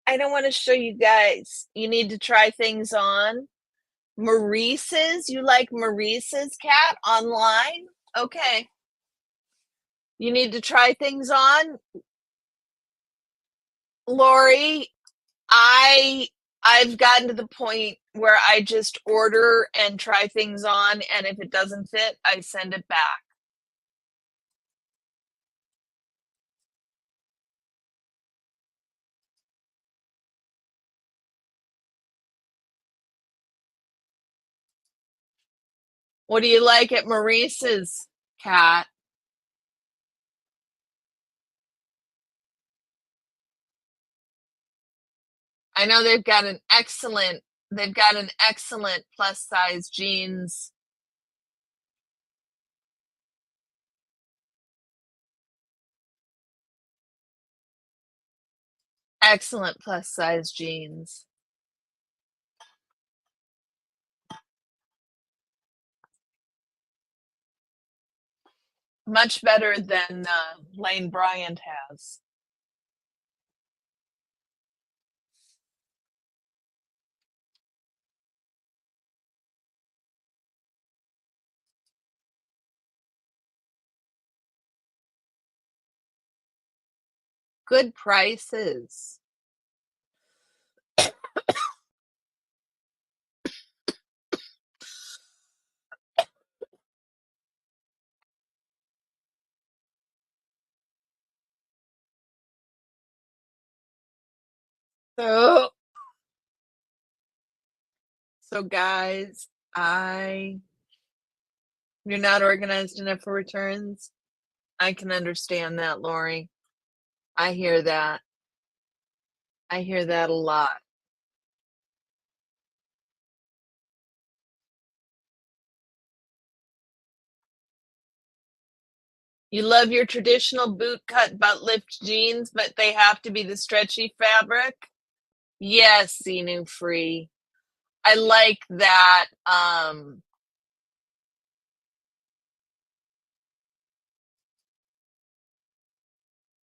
I don't want to show you guys. You need to try things on. Maurice's? You like Maurice's, Cat, online? Okay. You need to try things on. Lori, I I've gotten to the point where I just order and try things on, and if it doesn't fit, I send it back. What do you like at Maurice's, Cat? I know they've got an excellent plus size jeans. Excellent plus size jeans. Much better than Lane Bryant has. Good prices. So, so guys, I you're not organized enough for returns. I can understand that, Lori. I hear that. I hear that a lot. You love your traditional boot cut butt lift jeans, but they have to be the stretchy fabric. Yes, Xenu free. I like that.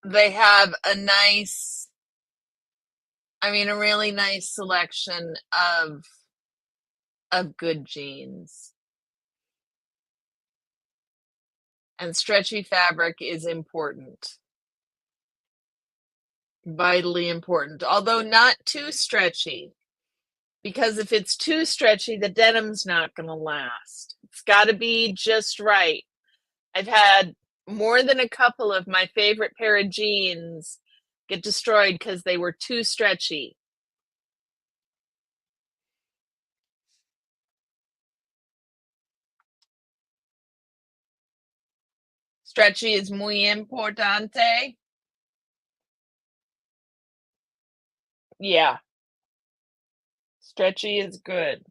They have a really nice selection of good jeans. And stretchy fabric is important, vitally important, although not too stretchy, because if it's too stretchy, the denim's not going to last. It's got to be just right. I've had more than a couple of my favorite pair of jeans get destroyed because they were too stretchy. Stretchy is muy importante. Yeah, stretchy is good.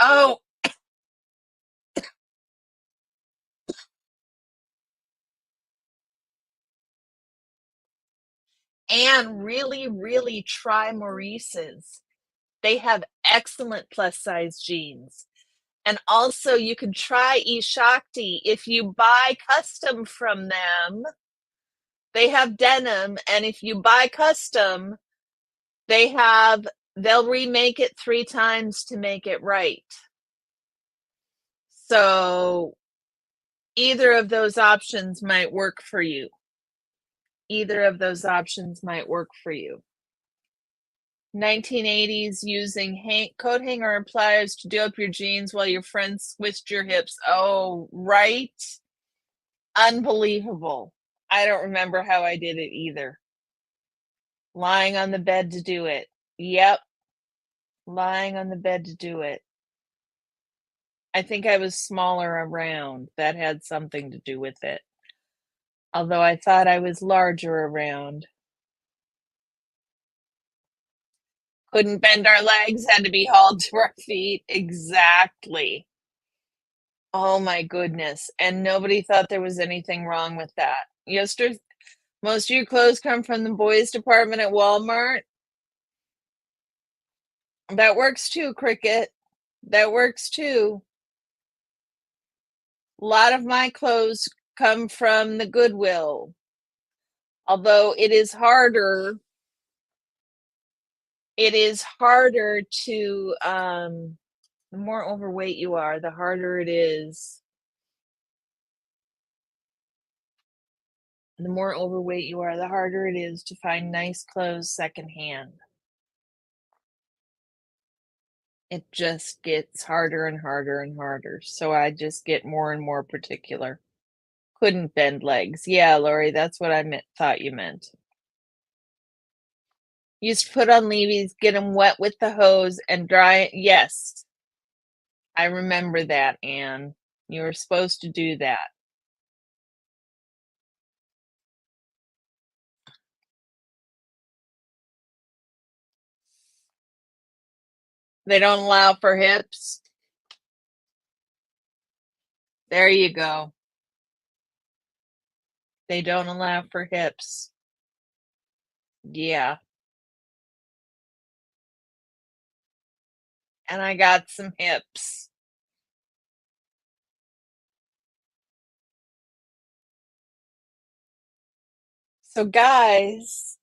Oh, and really, really try Maurice's. They have excellent plus size jeans. And also, you can try eShakti. If you buy custom from them, they have denim. And if you buy custom, they'll remake it 3 times to make it right. So either of those options might work for you. Either of those options might work for you. 1980s using coat hanger and pliers to do up your jeans while your friends squished your hips. Oh, right. Unbelievable. I don't remember how I did it either. Lying on the bed to do it. Yep. Lying on the bed to do it. I think I was smaller around. That had something to do with it. Although I thought I was larger around. Couldn't bend our legs, had to be hauled to our feet. Exactly. Oh my goodness. And nobody thought there was anything wrong with that. Yesterday, most of your clothes come from the boys department at Walmart. That works too, Cricket. That works too. A lot of my clothes come from the Goodwill. Although it is harder to the more overweight you are, the harder it is. The more overweight you are, the harder it is to find nice clothes secondhand. It just gets harder and harder and harder. So I just get more and more particular. Couldn't bend legs. Yeah, Lori, that's what thought you meant. Used to put on leavies, get them wet with the hose, and dry it. Yes, I remember that, Anne. You were supposed to do that. They don't allow for hips. There you go. They don't allow for hips. Yeah. And I got some hips. So, guys,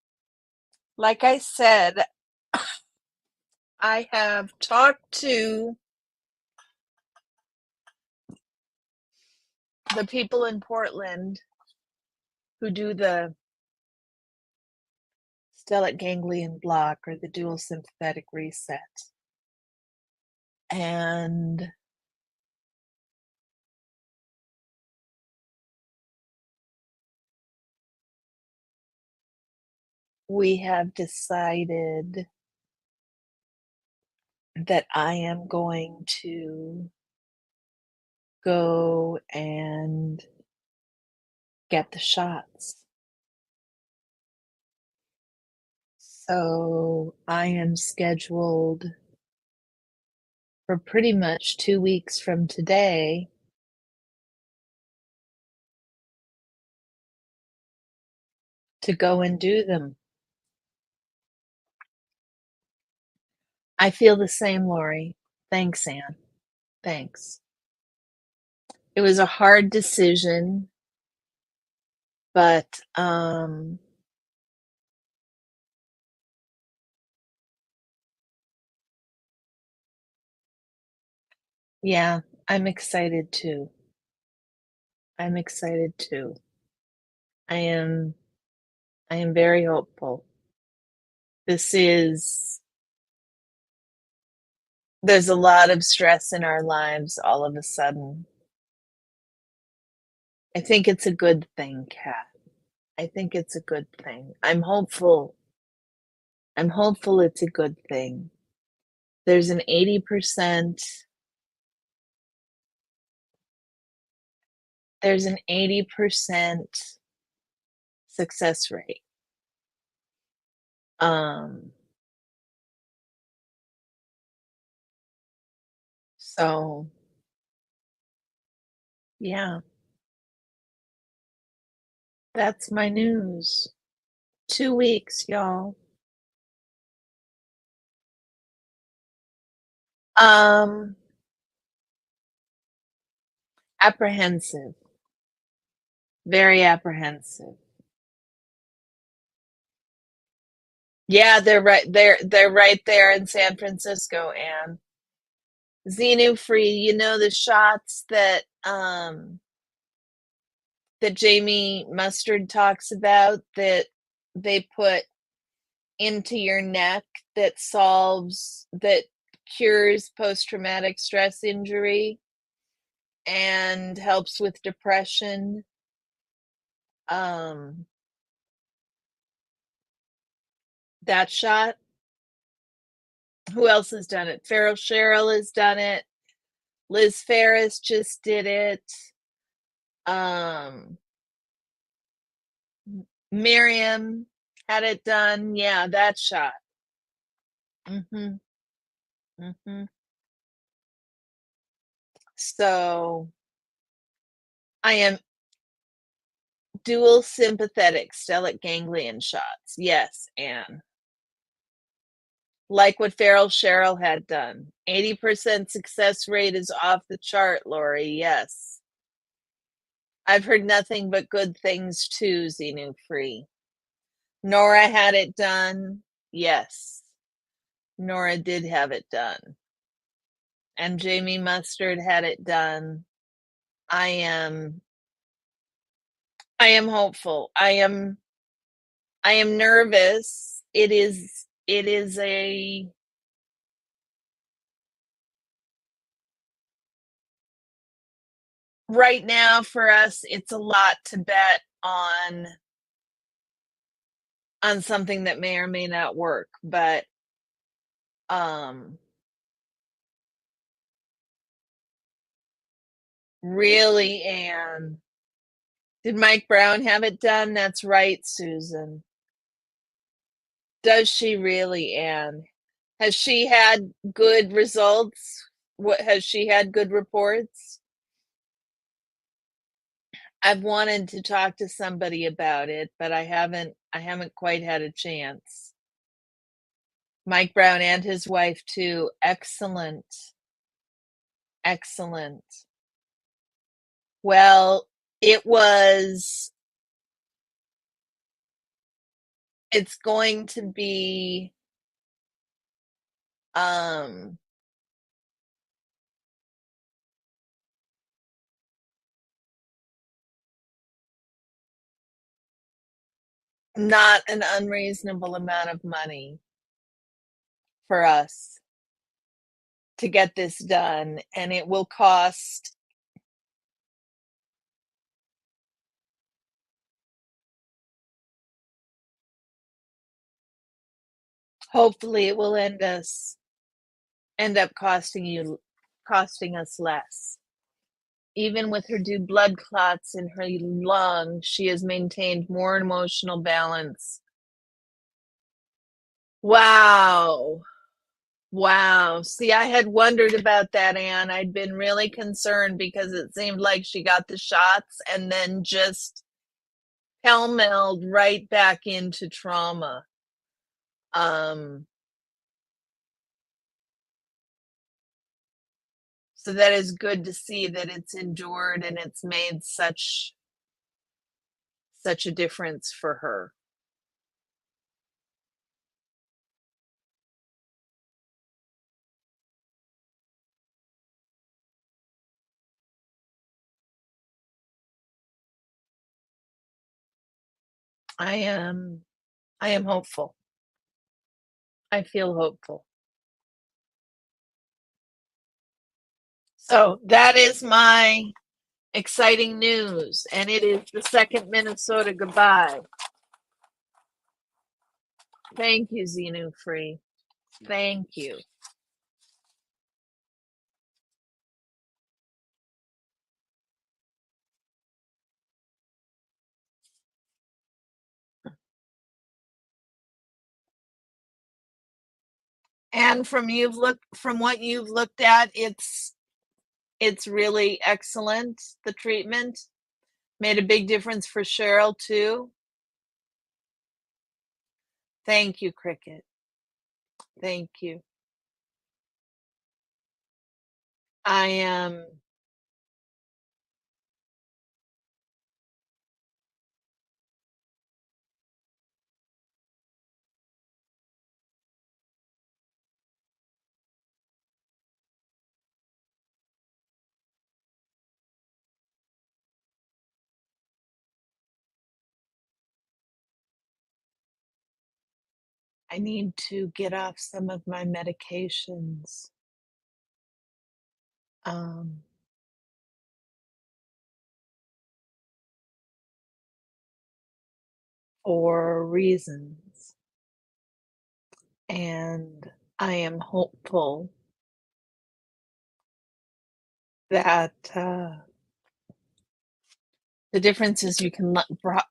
like I said, I have talked to the people in Portland who do the stellate ganglion block or the dual sympathetic reset. And we have decided that I am going to go and get the shots. So I am scheduled for pretty much 2 weeks from today to go and do them. I feel the same, Lori. Thanks, Anne. Thanks. It was a hard decision, but yeah, I'm excited too. I'm excited too. I am I am very hopeful. This is There's a lot of stress in our lives all of a sudden. I think it's a good thing, Kat. I think it's a good thing. I'm hopeful. I'm hopeful it's a good thing. There's an 80% there's an 80% success rate. Um, so yeah, that's my news. 2 weeks, y'all. Um, apprehensive, very apprehensive. Yeah, they're right there in San Francisco, Anne. Xenu free, the shots that Jamie Mustard talks about that they put into your neck that cures post-traumatic stress injury and helps with depression. That shot. Who else has done it? Farrell Cheryl has done it. Liz Ferris just did it. Um, Miriam had it done. Yeah, that shot. Mm-hmm. Mm-hmm. So I am dual sympathetic stellate ganglion shots. Yes, Anne. Like what Farrell Cheryl had done. 80% success rate is off the chart, Lori. Yes. I've heard nothing but good things too, Xenu Free. Nora had it done. Yes. Nora did have it done. And Jamie Mustard had it done. I am hopeful. I am nervous. It is a right now for us it's a lot to bet on something that may or may not work, but really, Anne, did Mike Brown have it done? That's right, Susan. Does she really, Anne? Has she had good results? What has she had good reports? I've wanted to talk to somebody about it, but I haven't quite had a chance. Mike Brown and his wife too. Excellent. Excellent. Well, it's going to be um not an unreasonable amount of money for us to get this done, and it will cost, hopefully it will end up costing us less. Even with her due blood clots in her lung, she has maintained more emotional balance. Wow. Wow. See, I had wondered about that, Anne. I'd been really concerned because it seemed like she got the shots and then just pell-melled right back into trauma. So that is good to see that it's endured and it's made such a difference for her. I am hopeful. I feel hopeful. So that is my exciting news, and it is the second Minnesota goodbye. Thank you, Xenu Free. Thank you. And from what you've looked at, it's really excellent, the treatment. Made a big difference for Cheryl too. Thank you, Cricket. Thank you. I am I need to get off some of my medications, um, for reasons, and I am hopeful that, the difference is you can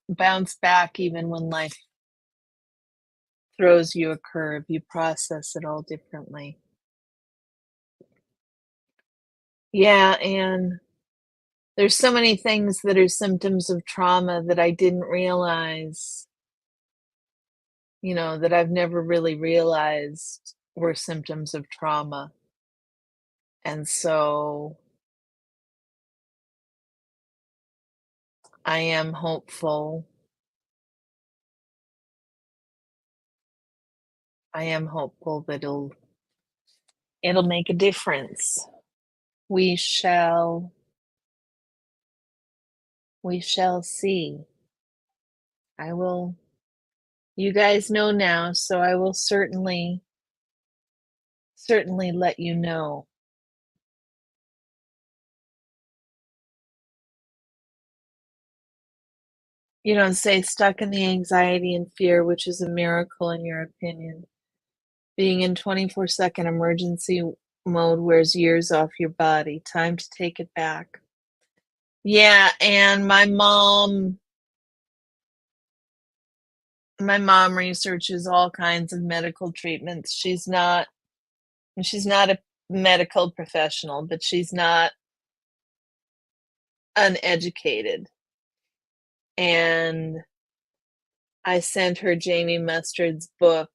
bounce back even when life throws you a curve, you process it all differently. Yeah, and there's so many things that are symptoms of trauma that I didn't realize, that I've never really realized were symptoms of trauma. And so I am hopeful. I am hopeful that it'll make a difference. We shall we shall see. I will You guys know now, so I will certainly let you know. You don't say stuck in the anxiety and fear, which is a miracle in your opinion. Being in 24-second emergency mode wears years off your body. Time to take it back. Yeah, and my mom researches all kinds of medical treatments. She's not a medical professional, but she's not uneducated. And I sent her Jamie Mustard's book,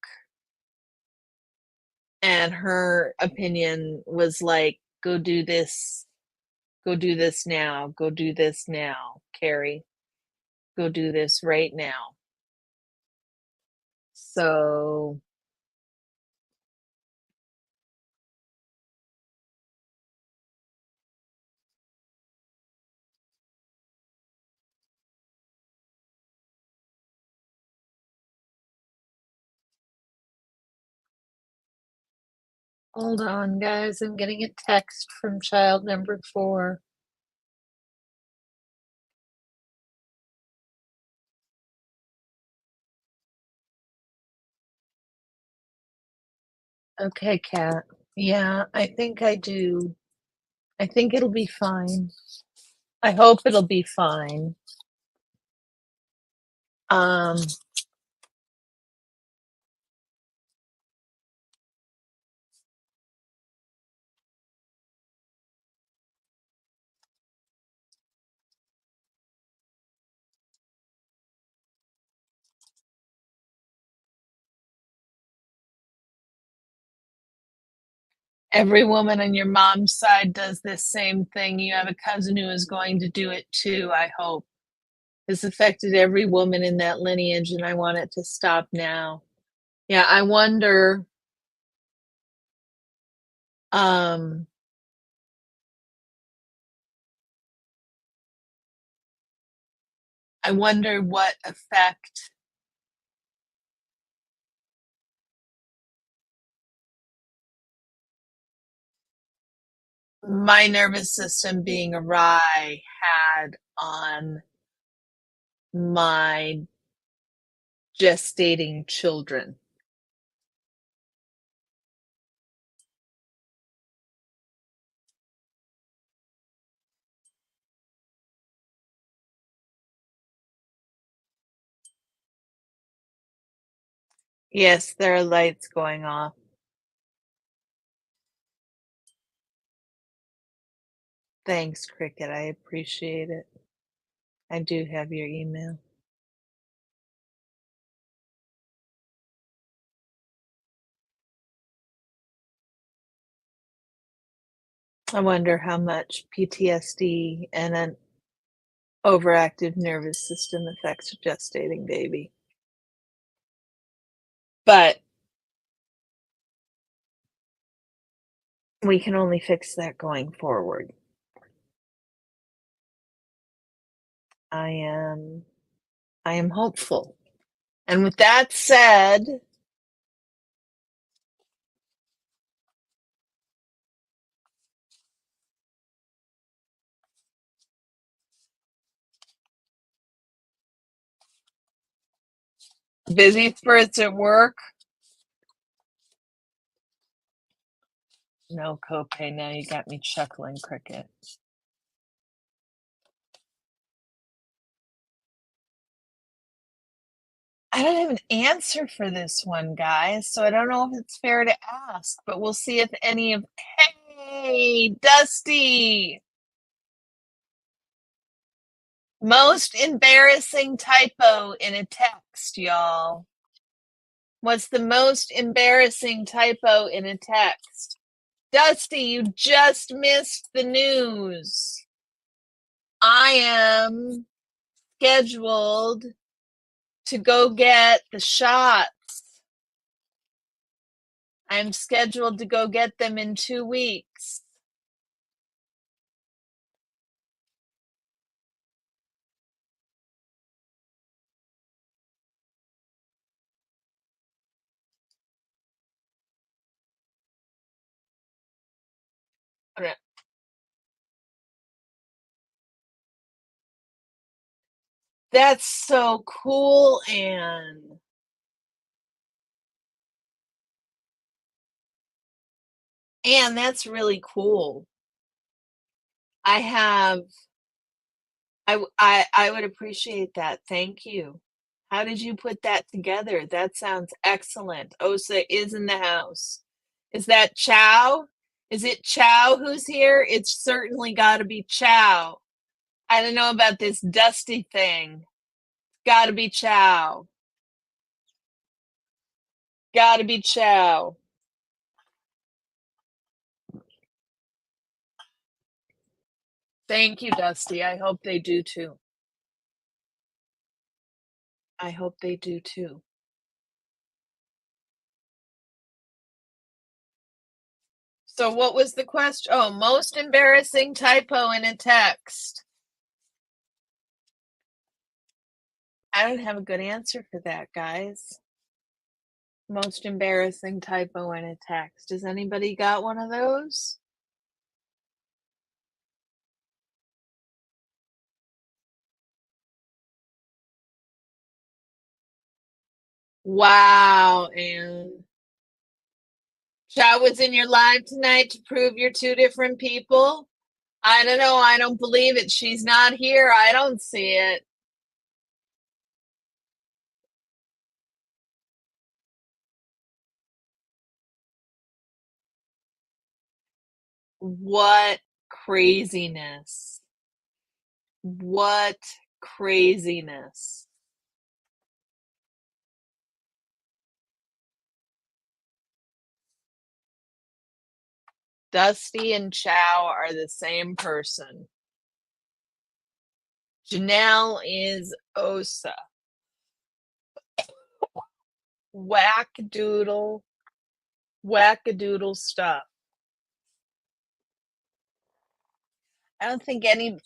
and her opinion was like, go do this now, go do this now, Karrie, go do this right now. So, hold on, guys. I'm getting a text from child number 4. Okay, Kat. Yeah, I think I do. I think it'll be fine. I hope it'll be fine. Um, every woman on your mom's side does this same thing. You have a cousin who is going to do it too, I hope. This affected every woman in that lineage, and I want it to stop now. Yeah, um, I wonder what effect my nervous system being awry had on my gestating children. Yes, there are lights going off. Thanks, Cricket. I appreciate it. I do have your email. I wonder how much PTSD and an overactive nervous system affects a gestating baby. But we can only fix that going forward. I am hopeful. And with that said, busy spirits at work. No copay. Now you got me chuckling, Cricket. I don't have an answer for this one, guys, so I don't know if it's fair to ask, but we'll see if any of. Hey, Dusty! Most embarrassing typo in a text, y'all. What's the most embarrassing typo in a text? Dusty, you just missed the news. I am scheduled to go get the shots. I'm scheduled to go get them in 2 weeks. That's so cool, Anne. Anne, that's really cool. I would appreciate that. Thank you. How did you put that together? That sounds excellent. Osa is in the house. Is that Chow? Is it Chow who's here? It's certainly got to be Chow. I don't know about this Dusty thing. Got to be Chow. Got to be Chow. Thank you, Dusty. I hope they do too. I hope they do too. So what was the question? Oh, most embarrassing typo in a text. I don't have a good answer for that, guys. Most embarrassing typo in a text. Has anybody got one of those? Wow, and Chow was in your live tonight to prove you're two different people? I don't know. I don't believe it. She's not here. I don't see it. What craziness. What craziness. Dusty and Chow are the same person. Janelle is Osa. Wackadoodle, wackadoodle stuff. I don't think any.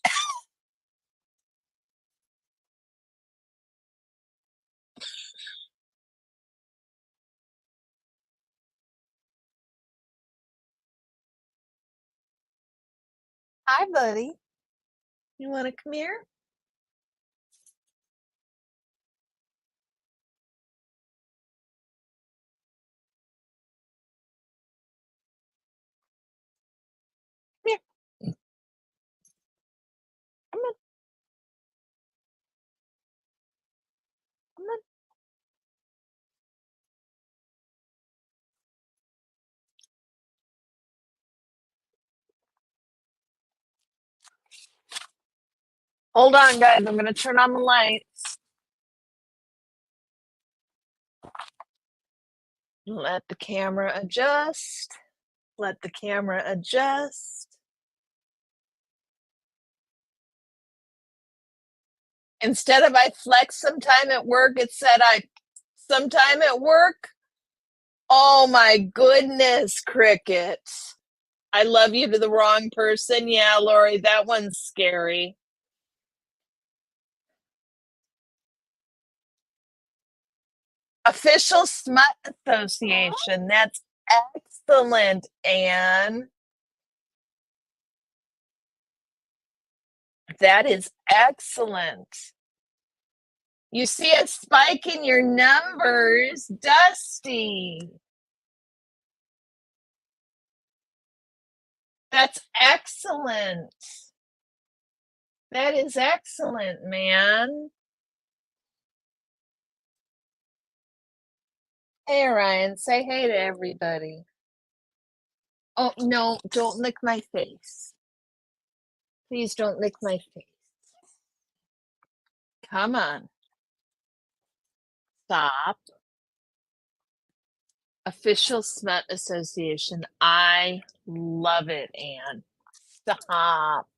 Hi, buddy. You want to come here? Come here. Come on. Come on. Hold on, guys. I'm going to turn on the lights. Let the camera adjust. Let the camera adjust. Instead of I flex sometime at work, it said I sometime at work. Oh my goodness, Cricket. I love you to the wrong person. Yeah, Lori, that one's scary. Official Smut Association. That's excellent, Anne. That is excellent. You see a spike in your numbers, Dusty. That's excellent. That is excellent, man. Hey, Ryan, say hey to everybody. Oh, no, don't lick my face. Please don't lick my face. Come on. Stop. Official Smut Association. I love it, Anne. Stop.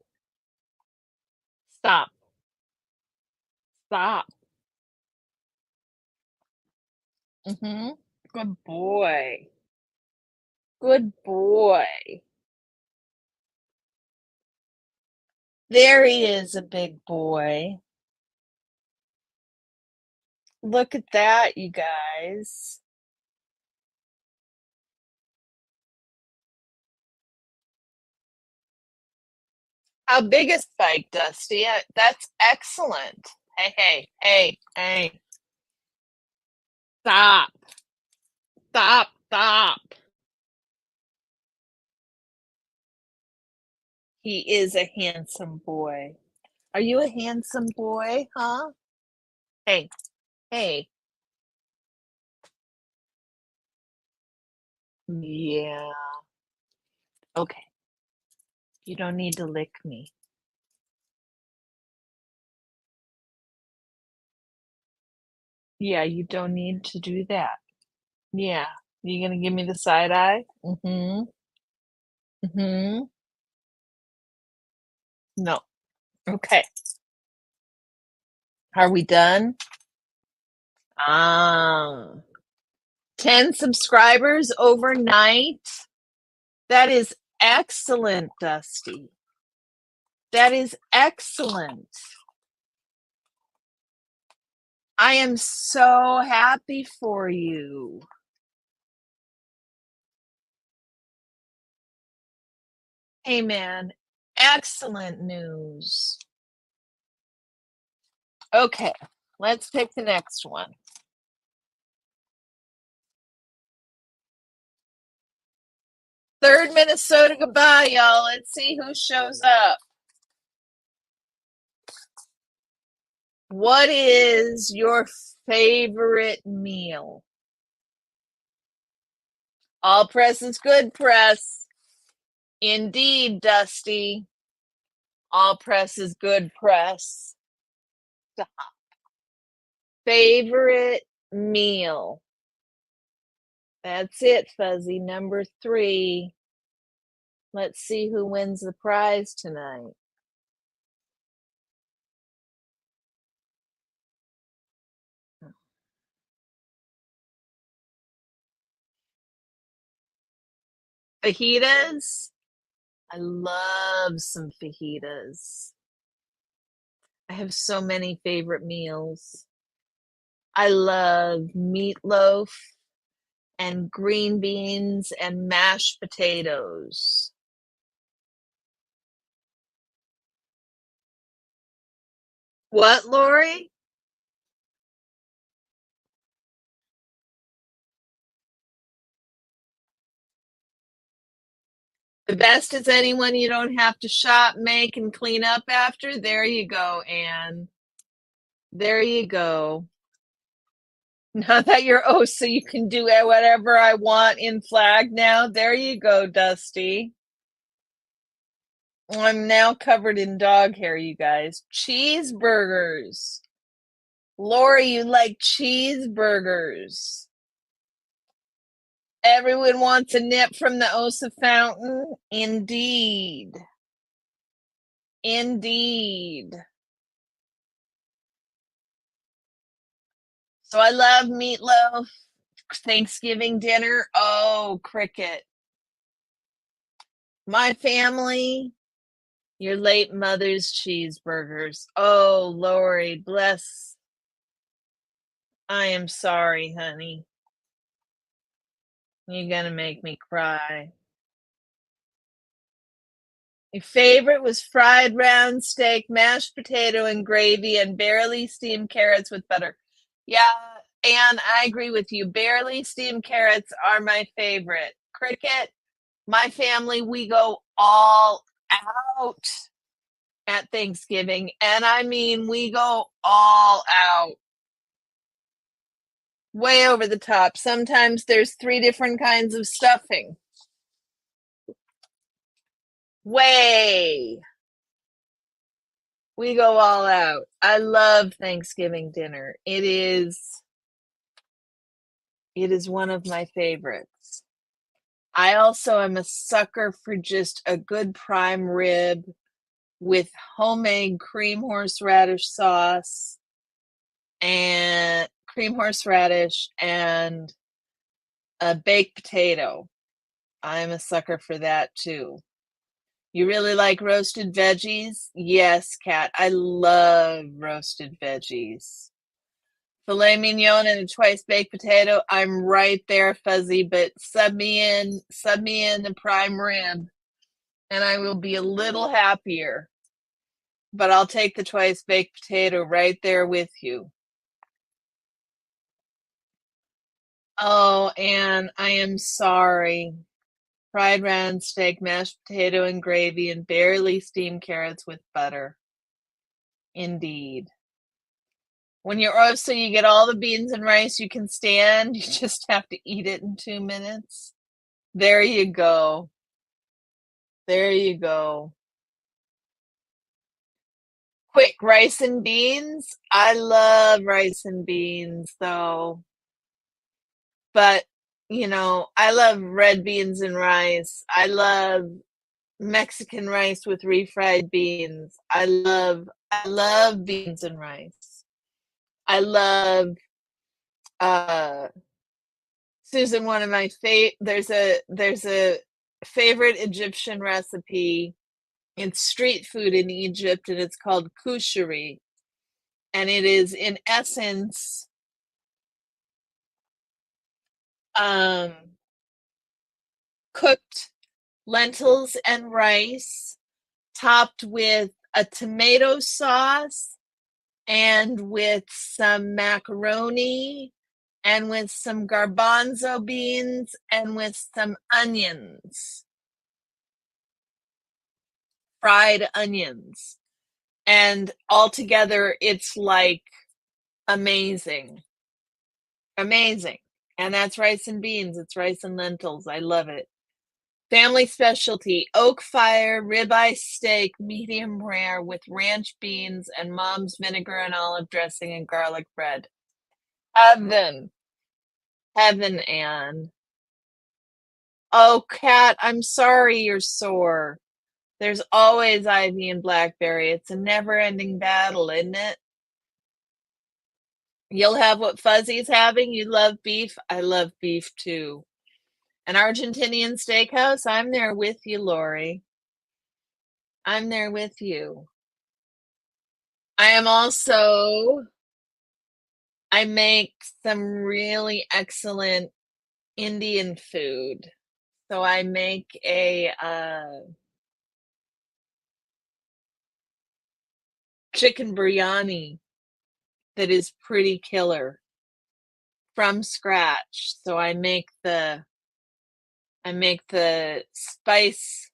Stop. Stop. Mm-hmm. Good boy. Good boy. There he is, a big boy. Look at that, you guys. How big a spike, Dusty? That's excellent. Hey, hey, hey, hey. Stop. Stop. Stop. He is a handsome boy. Are you a handsome boy, huh? Hey, hey. Yeah. Okay. You don't need to lick me. Yeah, you don't need to do that. Yeah. You gonna give me the side eye? Mm-hmm. Mm-hmm. No. Okay. Are we done? Ah. 10 subscribers overnight. That is excellent, Dusty. That is excellent. I am so happy for you. Hey, man, excellent news. Okay, let's pick the next one. Third Minnesota goodbye, y'all. Let's see who shows up. What is your favorite meal? All press is good press. Indeed, Dusty. All press is good press. Stop. Favorite meal. That's it, Fuzzy. Number 3. Let's see who wins the prize tonight. Fajitas? I love some fajitas. I have so many favorite meals. I love meatloaf and green beans and mashed potatoes. What, Lori? The best is anyone you don't have to shop, make, and clean up after. There you go, Anne. There you go. Now that you're so you can do whatever I want in flag now. There you go, Dusty. I'm now covered in dog hair, you guys. Cheeseburgers. Lori, you like cheeseburgers. Everyone wants a nip from the Osa fountain? Indeed. Indeed. So I love meatloaf. Thanksgiving dinner. Oh, cricket. My family, your late mother's cheeseburgers. Oh, Lori, bless. I am sorry, honey. You're gonna make me cry. Your favorite was fried round steak, mashed potato and gravy, and barely steamed carrots with butter. Yeah, and I agree with you. Barely steamed carrots are my favorite. Cricket, my family, we go all out at Thanksgiving. And I mean, we go all out. Way over the top. Sometimes there's 3 different kinds of stuffing. Way. We go all out. I love Thanksgiving dinner. It is one of my favorites. I also am a sucker for just a good prime rib with homemade cream horseradish sauce and cream horseradish and a baked potato. I'm a sucker for that too. You really like roasted veggies? Yes, Kat. I love roasted veggies. Filet mignon and a twice baked potato. I'm right there, Fuzzy, but sub me in the prime rib and I will be a little happier. But I'll take the twice baked potato right there with you. Oh, and I am sorry. Fried round steak, mashed potato and gravy, and barely steamed carrots with butter. Indeed. When you're so you get all the beans and rice you can stand, you just have to eat it in 2 minutes. There you go. There you go. Quick, rice and beans. I love rice and beans though. But, I love red beans and rice. I love Mexican rice with refried beans. I love beans and rice. I love uh Susan, one of my there's a favorite Egyptian recipe. It's street food in Egypt and it's called kushari. And it is in essence um cooked lentils and rice topped with a tomato sauce and with some macaroni and with some garbanzo beans and with some onions, fried onions. And altogether, it's like amazing. Amazing. And that's rice and beans. It's rice and lentils. I love it. Family specialty, oak fire, ribeye steak, medium rare with ranch beans and mom's vinegar and olive dressing and garlic bread. Heaven. Heaven, Anne. Oh, Kat, I'm sorry you're sore. There's always ivy and blackberry. It's a never-ending battle, isn't it? You'll have what Fuzzy's having. You love beef. I love beef too. An Argentinian steakhouse. I'm there with you, Lori. I'm there with you. I am also, I make some really excellent Indian food. So I make a chicken biryani that is pretty killer from scratch. So I make the spice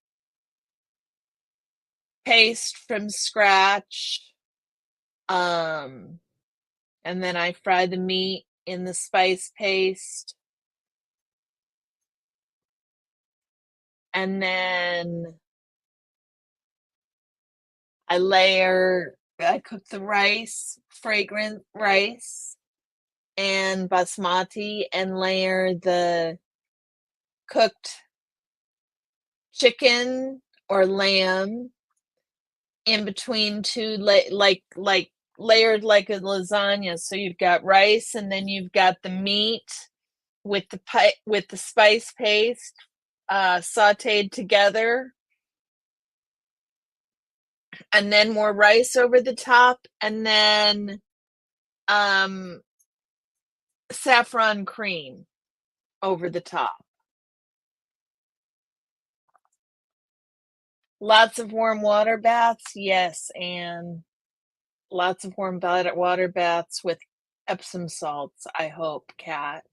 paste from scratch. Um and then I fry the meat in the spice paste. And then I cook the rice, fragrant rice, and basmati, and layer the cooked chicken or lamb in between two like layered like a lasagna. So you've got rice and then you've got the meat with the spice paste sauteed together, and then more rice over the top, and then um saffron cream over the top. Lots of warm water baths, yes, and lots of warm water baths with Epsom salts, I hope, Kat.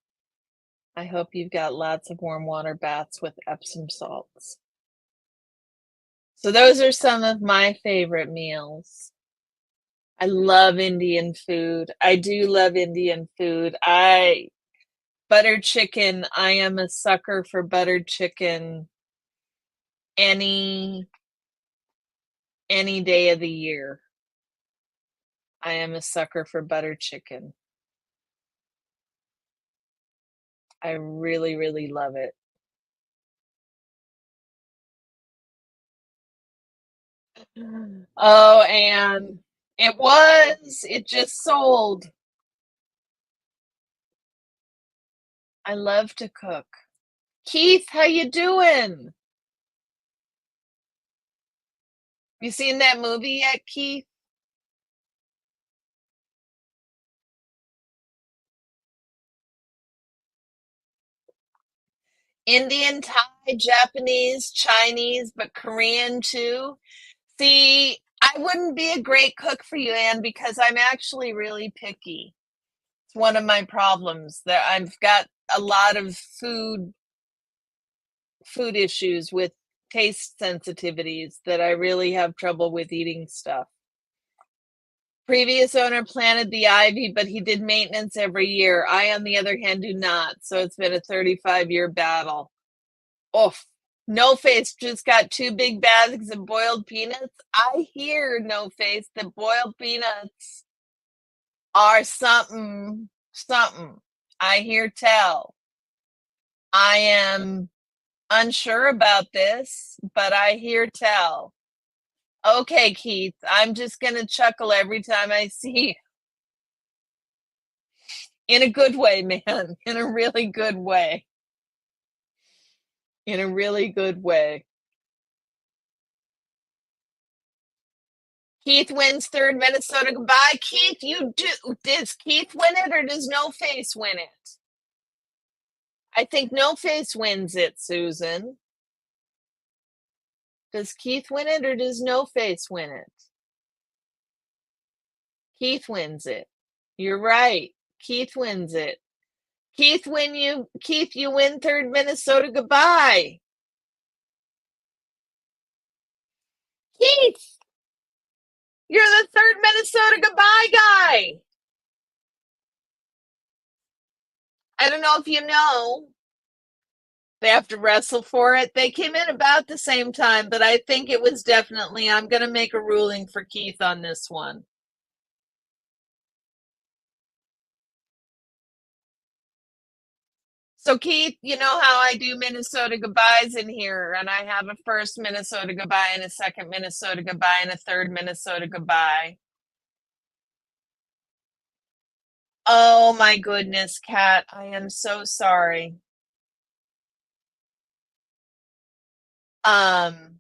I hope you've got lots of warm water baths with Epsom salts. So those are some of my favorite meals. I love Indian food. I do love Indian food. Buttered chicken, I am a sucker for buttered chicken any day of the year. I am a sucker for buttered chicken. I really, really love it. Oh, and it just sold. I love to cook. Keith, how you doing? You seen that movie yet, Keith? Indian, Thai, Japanese, Chinese, but Korean too. See, I wouldn't be a great cook for you, Anne, because I'm actually really picky. It's one of my problems that I've got a lot of food issues with taste sensitivities that I really have trouble with eating stuff. Previous owner planted the ivy, but he did maintenance every year. I, on the other hand, do not. So it's been a 35-year battle. Oof. No Face just got 2 big bags of boiled peanuts. I hear, No Face, that boiled peanuts are something, something. I hear tell. I am unsure about this, but I hear tell. Okay, Keith, I'm just going to chuckle every time I see, in a good way, man, in a really good way. In a really good way. Keith wins third Minnesota goodbye. Keith, does Keith win it or does No Face win it? I think No Face wins it, Susan. Does Keith win it or does No Face win it? Keith wins it. You're right. Keith wins it. Keith, you win third Minnesota goodbye. Keith, you're the third Minnesota goodbye guy. I don't know if you know. They have to wrestle for it. They came in about the same time, but I think it was definitely, I'm going to make a ruling for Keith on this one. So, Keith, you know how I do Minnesota goodbyes in here, and I have a first Minnesota goodbye and a second Minnesota goodbye and a third Minnesota goodbye. Oh my goodness, Kat, I am so sorry. Um,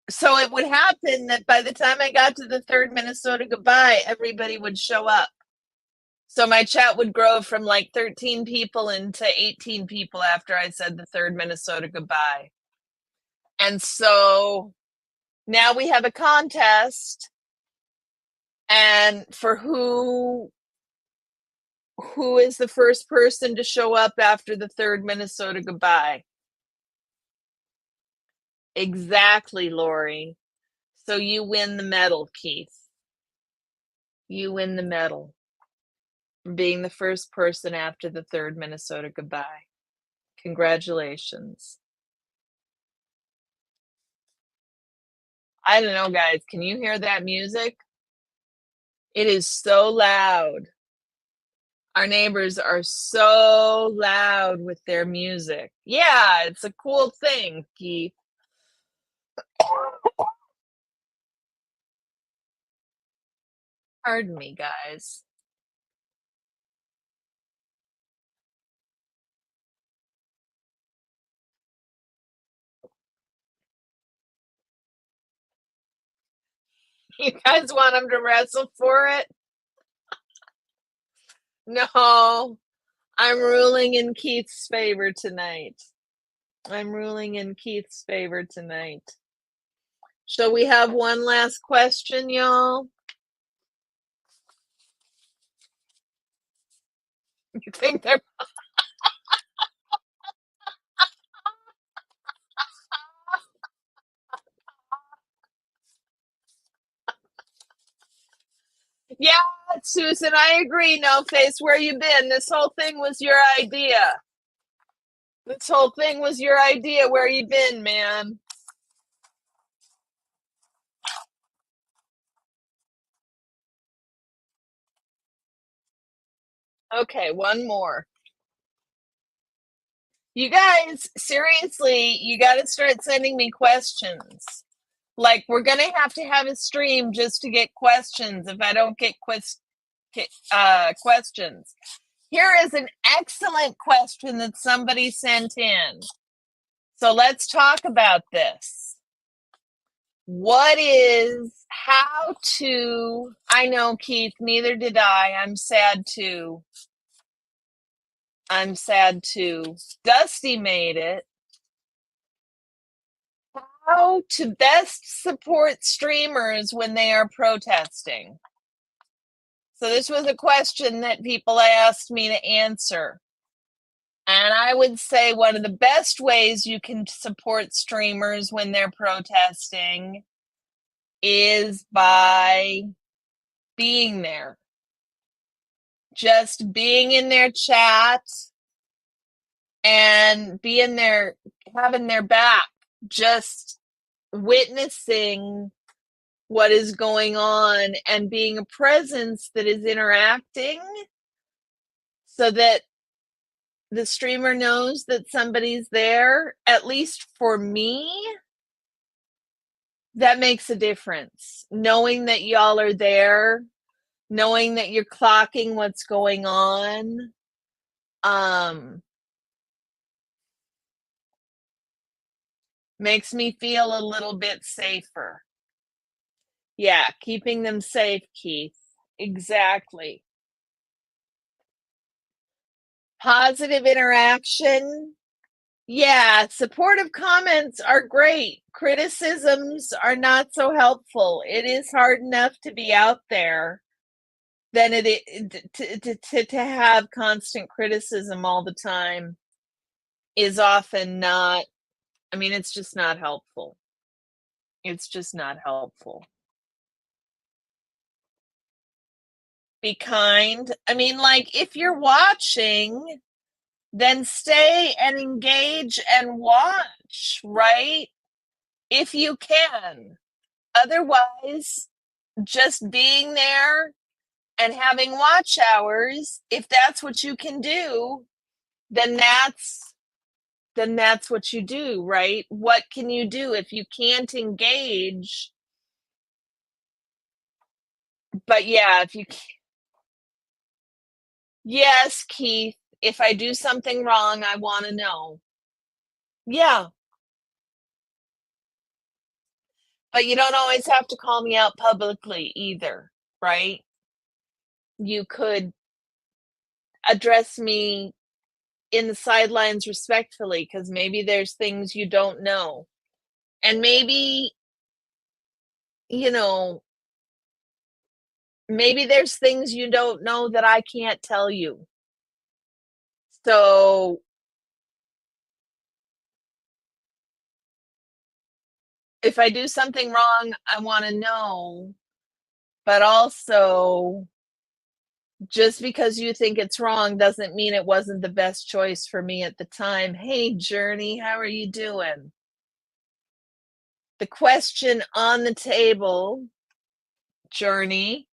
so it would happen that by the time I got to the third Minnesota goodbye, everybody would show up. So my chat would grow from like 13 people into 18 people after I said the third Minnesota goodbye. And so now we have a contest, and for who is the first person to show up after the third Minnesota goodbye. Exactly, Lori. So you win the medal, Keith. You win the medal for being the first person after the third Minnesota goodbye. Congratulations. I don't know, guys. Can you hear that music? It is so loud. Our neighbors are so loud with their music. Yeah, it's a cool thing, Keith. Pardon me, guys. You guys want them to wrestle for it? No, I'm ruling in Keith's favor tonight. I'm ruling in Keith's favor tonight. Shall we have one last question, y'all? You think they're Yeah, Susan, I agree. No face, where you been? This whole thing was your idea. This whole thing was your idea. Where you been, man? Okay, one more. You guys, seriously, you got to start sending me questions. Like, we're going to have a stream just to get questions if I don't get questions. Here is an excellent question that somebody sent in. So let's talk about this. I know, Keith, neither did I. I'm sad too. Dusty made it. How to best support streamers when they are protesting. So this was a question that people asked me to answer. And I would say one of the best ways you can support streamers when they're protesting is by being there. Just being in their chat and being there, having their back, just witnessing what is going on and being a presence that is interacting so that the streamer knows that somebody's there. At least for me, that makes a difference. Knowing that y'all are there, knowing that you're clocking what's going on, makes me feel a little bit safer. Yeah, keeping them safe, Keith. Exactly. Positive interaction. Yeah, supportive comments are great. Criticisms are not so helpful. It is hard enough to be out there than it to have constant criticism all the time is often not, I mean, it's just not helpful. It's just not helpful. Be kind. I mean, like, if you're watching, then stay and engage and watch, right? If you can. Otherwise, just being there and having watch hours, if that's what you can do, then that's what you do, right? What can you do if you can't engage? But yeah, if you yes, Keith, if I do something wrong, I want to know. Yeah, but you don't always have to call me out publicly either, right? You could address me in the sidelines respectfully because maybe there's things you don't know. And maybe, you know, maybe there's things you don't know that I can't tell you. So if I do something wrong, I want to know. But also, just because you think it's wrong doesn't mean it wasn't the best choice for me at the time. Hey, Journey, how are you doing? The question on the table, Journey,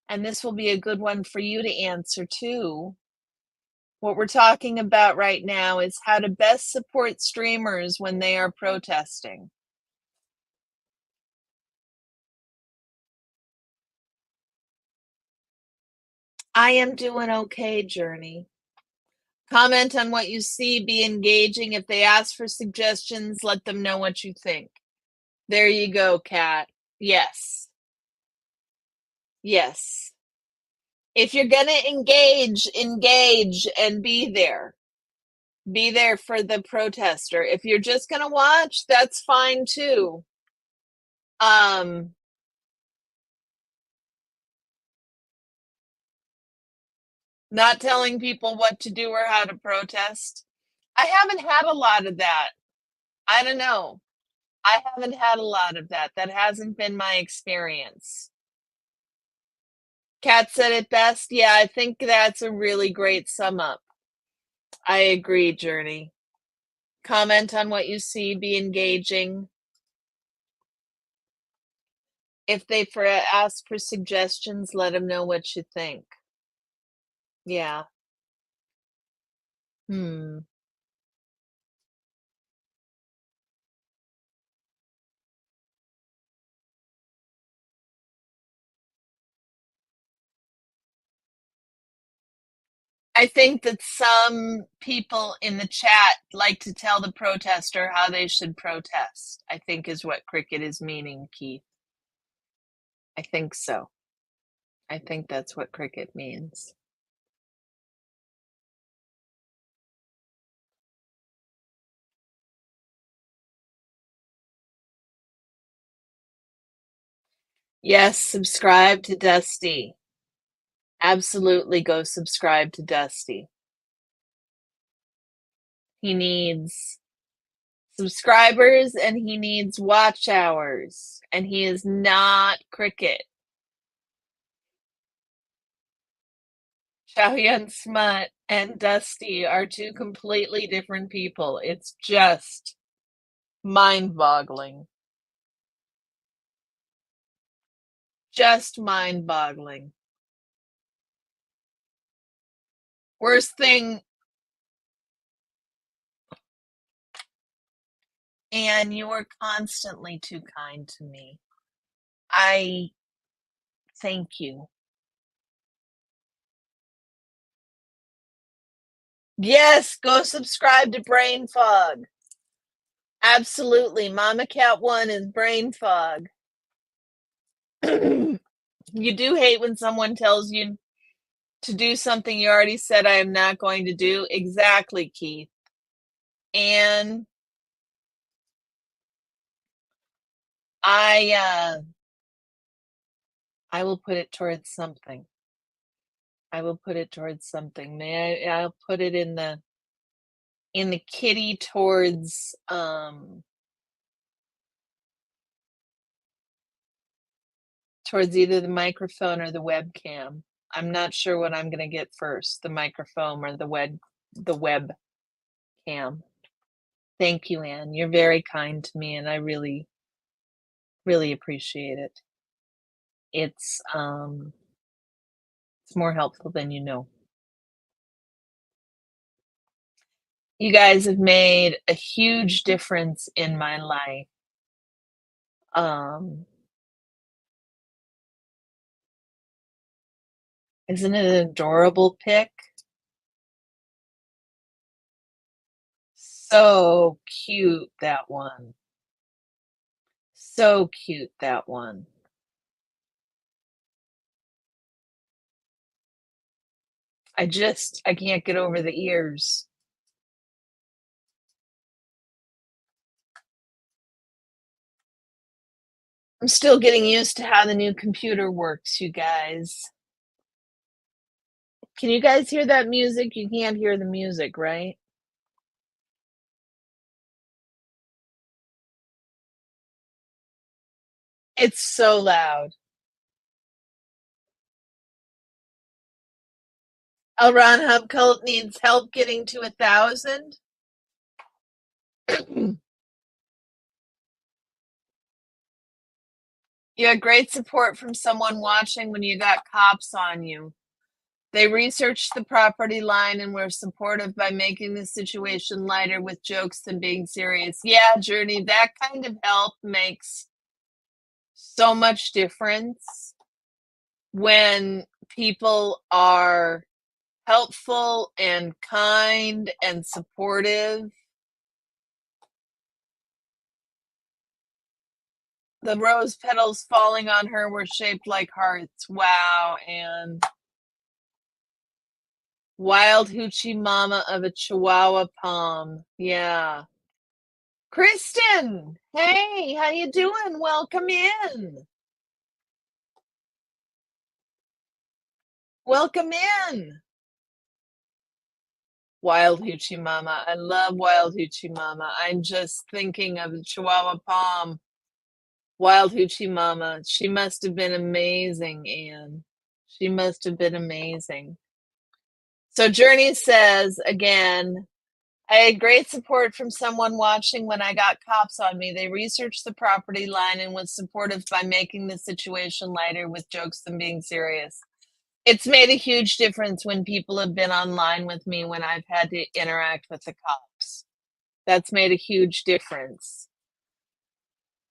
and this will be a good one for you to answer too. What we're talking about right now is how to best support streamers when they are protesting. I am doing okay, Journey. Comment on what you see, be engaging. If they ask for suggestions, let them know what you think. There you go, Kat. Yes. Yes. If you're going to engage and be there. Be there for the protester. If you're just going to watch, that's fine too. Not telling people what to do or how to protest. I haven't had a lot of that. I don't know. I haven't had a lot of that. That hasn't been my experience. Kat said it best. Yeah, I think that's a really great sum up. I agree, Journey. Comment on what you see, be engaging. If they ask for suggestions, let them know what you think. Yeah. Hmm. I think that some people in the chat like to tell the protester how they should protest, I think is what Cricket is meaning, Keith. I think so. I think that's what Cricket means. Yes, subscribe to Dusty. Absolutely go subscribe to Dusty. He needs subscribers and he needs watch hours, and he is not Cricket. Xiaoyan Smut and Dusty are two completely different people. It's just mind-boggling. Just mind-boggling. Worst thing, Anne, you are constantly too kind to me. I thank you. Yes, go subscribe to Brain Fog. Absolutely. Mama Cat 1 is Brain Fog. You do hate when someone tells you to do something you already said I am not going to do. Exactly, Keith. And I will put it towards something. I will put it towards something. I'll put it in the kitty towards either the microphone or the webcam. I'm not sure what I'm gonna get first, the microphone or the web cam. Thank you, Anne. You're very kind to me and I really, really appreciate it. It's more helpful than you know. You guys have made a huge difference in my life. Isn't it an adorable pic? So cute, that one. So cute, that one. I can't get over the ears. I'm still getting used to how the new computer works, you guys. Can you guys hear that music? You can't hear the music, right? It's so loud. Elron Hub Cult needs help getting to 1,000. You had great support from someone watching when you got cops on you. They researched the property line and were supportive by making the situation lighter with jokes than being serious. Yeah, Journey, that kind of help makes so much difference when people are helpful and kind and supportive. The rose petals falling on her were shaped like hearts. Wow. And wild hoochie mama of a Chihuahua palm. Yeah. Kristen, hey, how you doing? Welcome in. Welcome in. Wild hoochie mama. I love wild hoochie mama. I'm just thinking of the Chihuahua palm. Wild hoochie mama. She must have been amazing, Anne. She must have been amazing. So Journey says again, I had great support from someone watching when I got cops on me. They researched the property line and was supportive by making the situation lighter with jokes than being serious. It's made a huge difference when people have been online with me when I've had to interact with the cops. That's made a huge difference.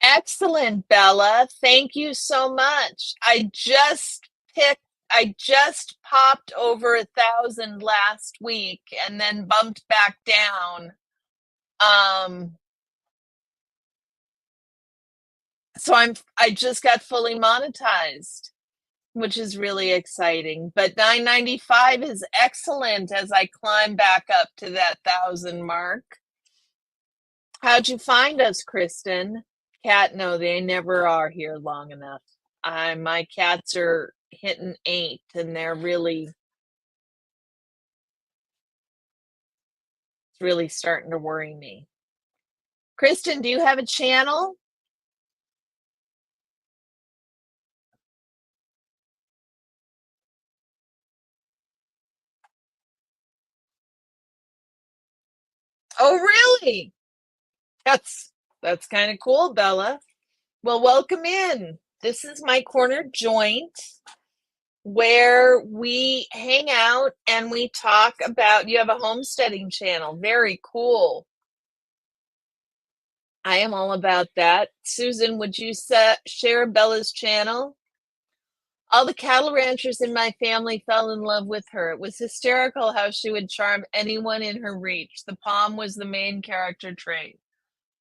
Excellent, Bella. Thank you so much. I just popped over 1,000 last week and then bumped back down. So I just got fully monetized, which is really exciting. But 995 is excellent as I climb back up to that 1,000 mark. How'd you find us, Kristen? Cat, no, they never are here long enough. My cats are hitting 8 and it's really starting to worry me. Kristen, do you have a channel? Oh, really? That's kind of cool, Bella. Well, welcome in. This is my corner joint where we hang out and we talk about. You have a homesteading channel. Very cool. I am all about that. Susan, would you share Bella's channel? All the cattle ranchers in my family fell in love with her. It was hysterical how she would charm anyone in her reach. The palm was the main character trait.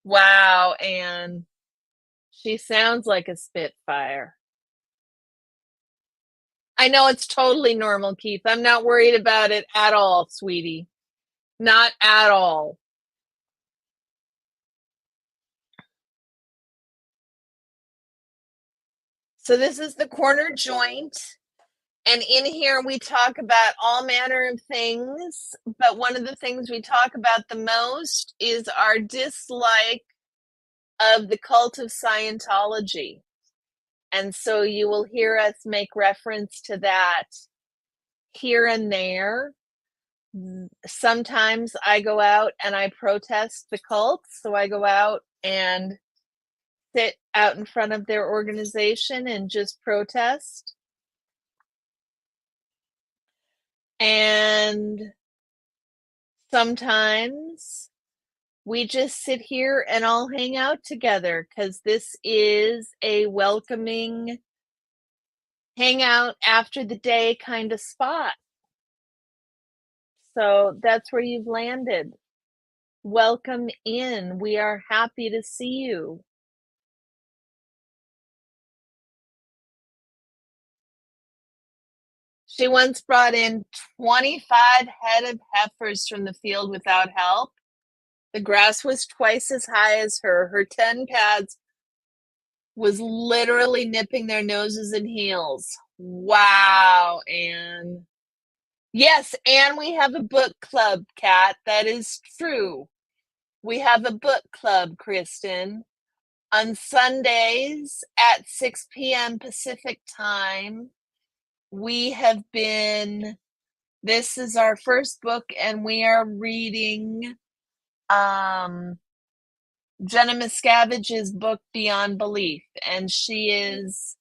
Wow, and she sounds like a spitfire. I know it's totally normal, Keith. I'm not worried about it at all, sweetie. Not at all. So this is the corner joint. And in here, we talk about all manner of things. But one of the things we talk about the most is our dislike of the cult of Scientology. And so you will hear us make reference to that here and there. Sometimes I go out and I protest the cult. So I go out and sit out in front of their organization and just protest. And sometimes we just sit here and all hang out together because this is a welcoming hangout after the day kind of spot. So that's where you've landed. Welcome in. We are happy to see you. She once brought in 25 head of heifers from the field without help. The grass was twice as high as her. Her 10 pads was literally nipping their noses and heels. Wow, Anne. Yes, and we have a book club, Kat. That is true. We have a book club, Kristen, on Sundays at 6 p.m. Pacific time. This is our first book, and we are reading Jenna Miscavige's book Beyond Belief, and she is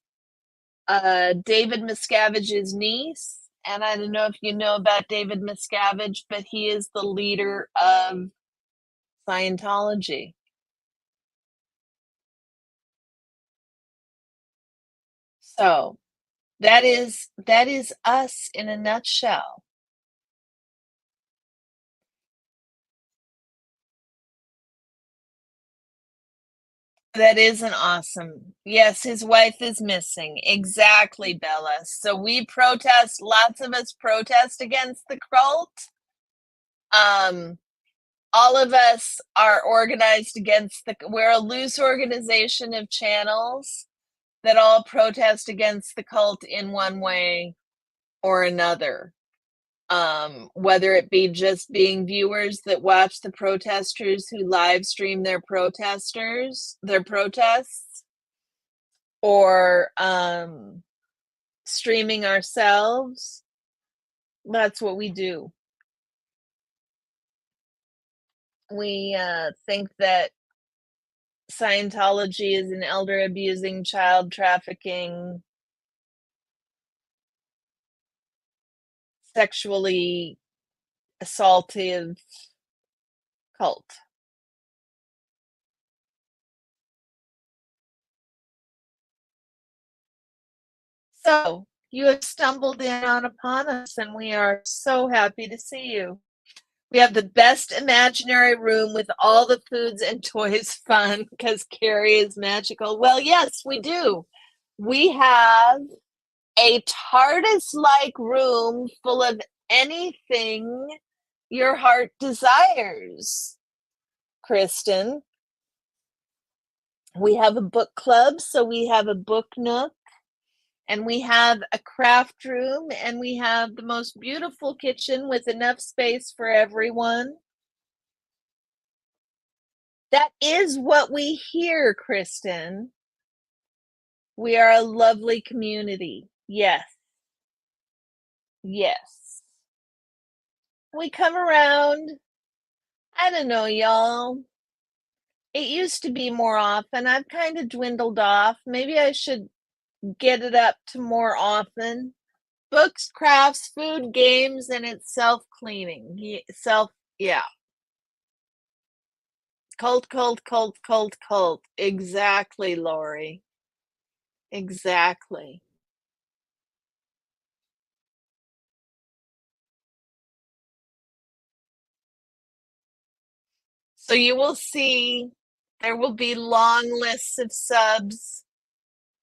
David Miscavige's niece. And I don't know if you know about David Miscavige, but he is the leader of Scientology. So that is us in a nutshell. That isn't awesome. Yes, his wife is missing. Exactly, Bella. So we protest, lots of us protest against the cult. All of us are organized against we're a loose organization of channels that all protest against the cult in one way or another. Whether it be just being viewers that watch the protesters who live stream their protests, or streaming ourselves. That's what we do. We think that Scientology is an elder abusing, child trafficking, sexually assaultive cult. So you have stumbled in upon us, and we are so happy to see you. We have the best imaginary room with all the foods and toys fun because Karrie is magical. Well, yes, we do. We have a TARDIS-like room full of anything your heart desires, Kristen. We have a book club, so we have a book nook, and we have a craft room, and we have the most beautiful kitchen with enough space for everyone. That is what we hear, Kristen. We are a lovely community. Yes. Yes. We come around. I don't know, y'all. It used to be more often. I've kind of dwindled off. Maybe I should get it up to more often. Books, crafts, food, games, and it's self-cleaning. Yeah. Cult, cult, cult, cult, cult. Exactly, Lori. Exactly. So you will see there will be long lists of subs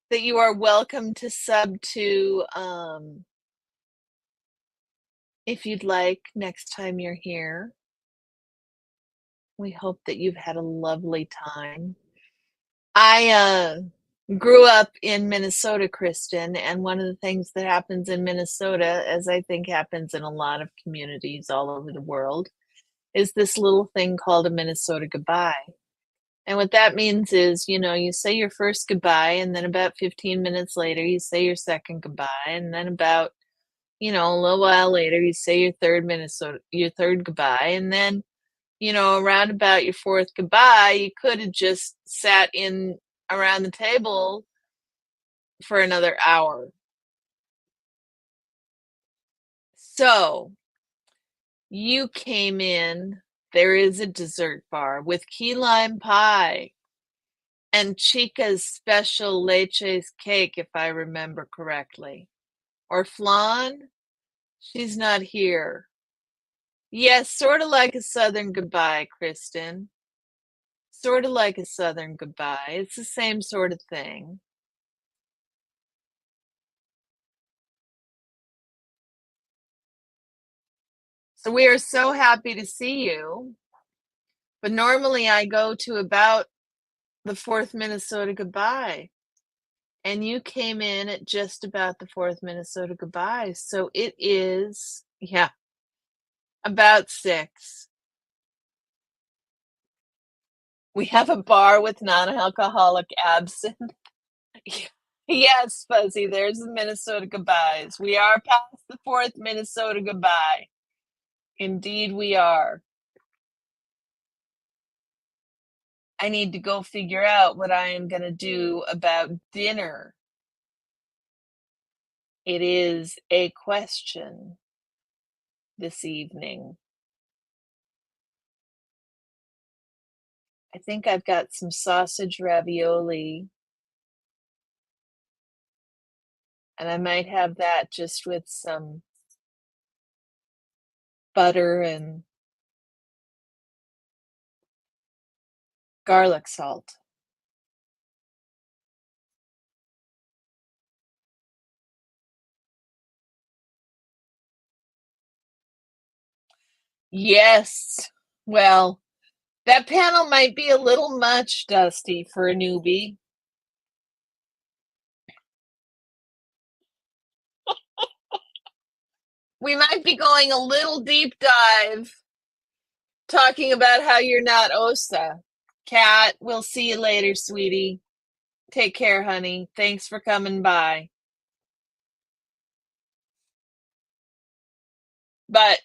that you are welcome to sub to if you'd like next time you're here. We hope that you've had a lovely time. I grew up in Minnesota, Kristen, and one of the things that happens in Minnesota, as I think happens in a lot of communities all over the world, is this little thing called a Minnesota goodbye. And what that means is, you say your first goodbye, and then about 15 minutes later, you say your second goodbye, and then about, a little while later, you say your third goodbye, and then, around about your fourth goodbye, you could have just sat in around the table for another hour. So you came in. There is a dessert bar with key lime pie and Chica's special leche's cake, if I remember correctly. Or flan? She's not here. Yes, sort of like a Southern goodbye, Kristen. Sort of like a Southern goodbye. It's the same sort of thing. So we are so happy to see you. But normally I go to about the fourth Minnesota goodbye. And you came in at just about the fourth Minnesota goodbye. So it is, yeah, about 6. We have a bar with non-alcoholic absinthe. Yes, Fuzzy, there's the Minnesota goodbyes. We are past the fourth Minnesota goodbye. Indeed, we are. I need to go figure out what I am going to do about dinner. It is a question this evening. I think I've got some sausage ravioli, and I might have that just with some butter and garlic salt. Yes. Well, that panel might be a little much, Dusty, for a newbie. We might be going a little deep dive talking about how you're not Osa. Kat, we'll see you later, sweetie. Take care, honey. Thanks for coming by. But,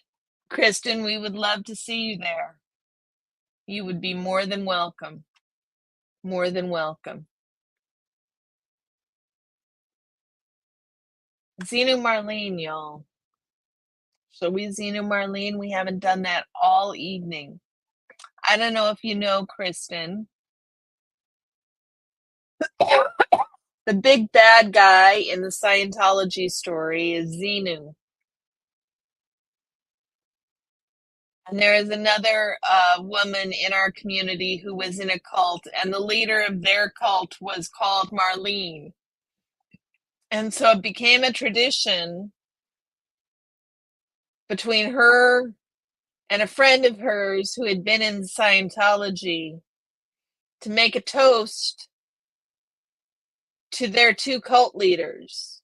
Kristen, we would love to see you there. You would be more than welcome. More than welcome. Xenu Marlene, y'all. So we Xenu Marlene, we haven't done that all evening. I don't know if you know, Kristen. The big bad guy in the Scientology story is Xenu. And there is another woman in our community who was in a cult, and the leader of their cult was called Marlene. And so it became a tradition between her and a friend of hers who had been in Scientology to make a toast to their two cult leaders.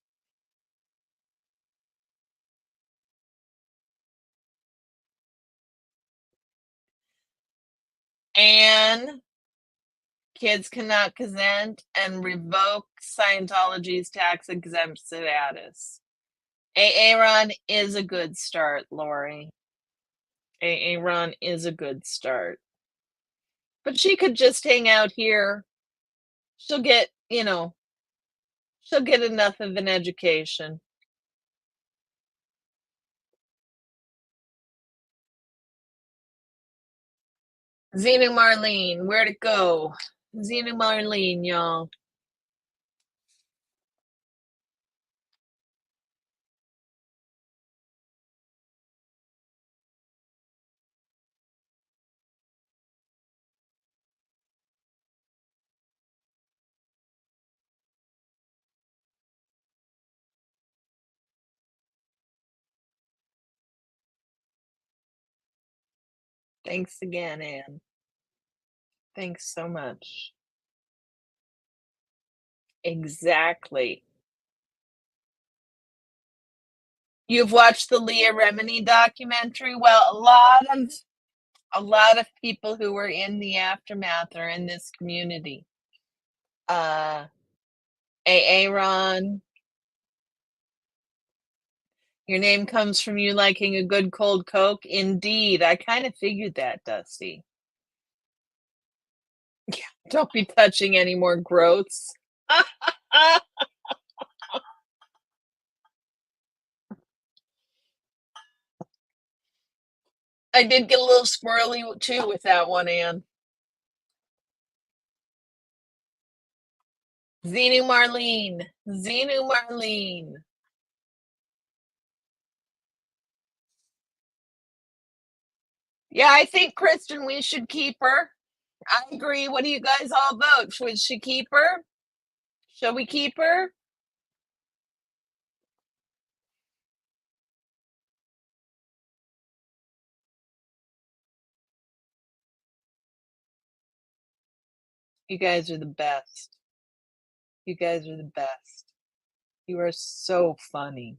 And kids cannot consent and revoke Scientology's tax exempt status. Aaron is a good start, Lori. Aaron is a good start. But she could just hang out here. She'll get, she'll get enough of an education. Xenu Marlene, where'd it go? Xenu Marlene, y'all. Thanks again, Anne. Thanks so much. Exactly. You've watched the Leah Remini documentary? Well, a lot of people who were in the aftermath are in this community. Aaron, your name comes from you liking a good cold Coke? Indeed. I kind of figured that, Dusty. Yeah, don't be touching any more growths. I did get a little squirrely too with that one, Anne. Xenu Marlene. Xenu Marlene. Yeah, I think, Kristen, we should keep her. I agree. What do you guys all vote? Should she keep her? Shall we keep her? You guys are the best. You guys are the best. You are so funny.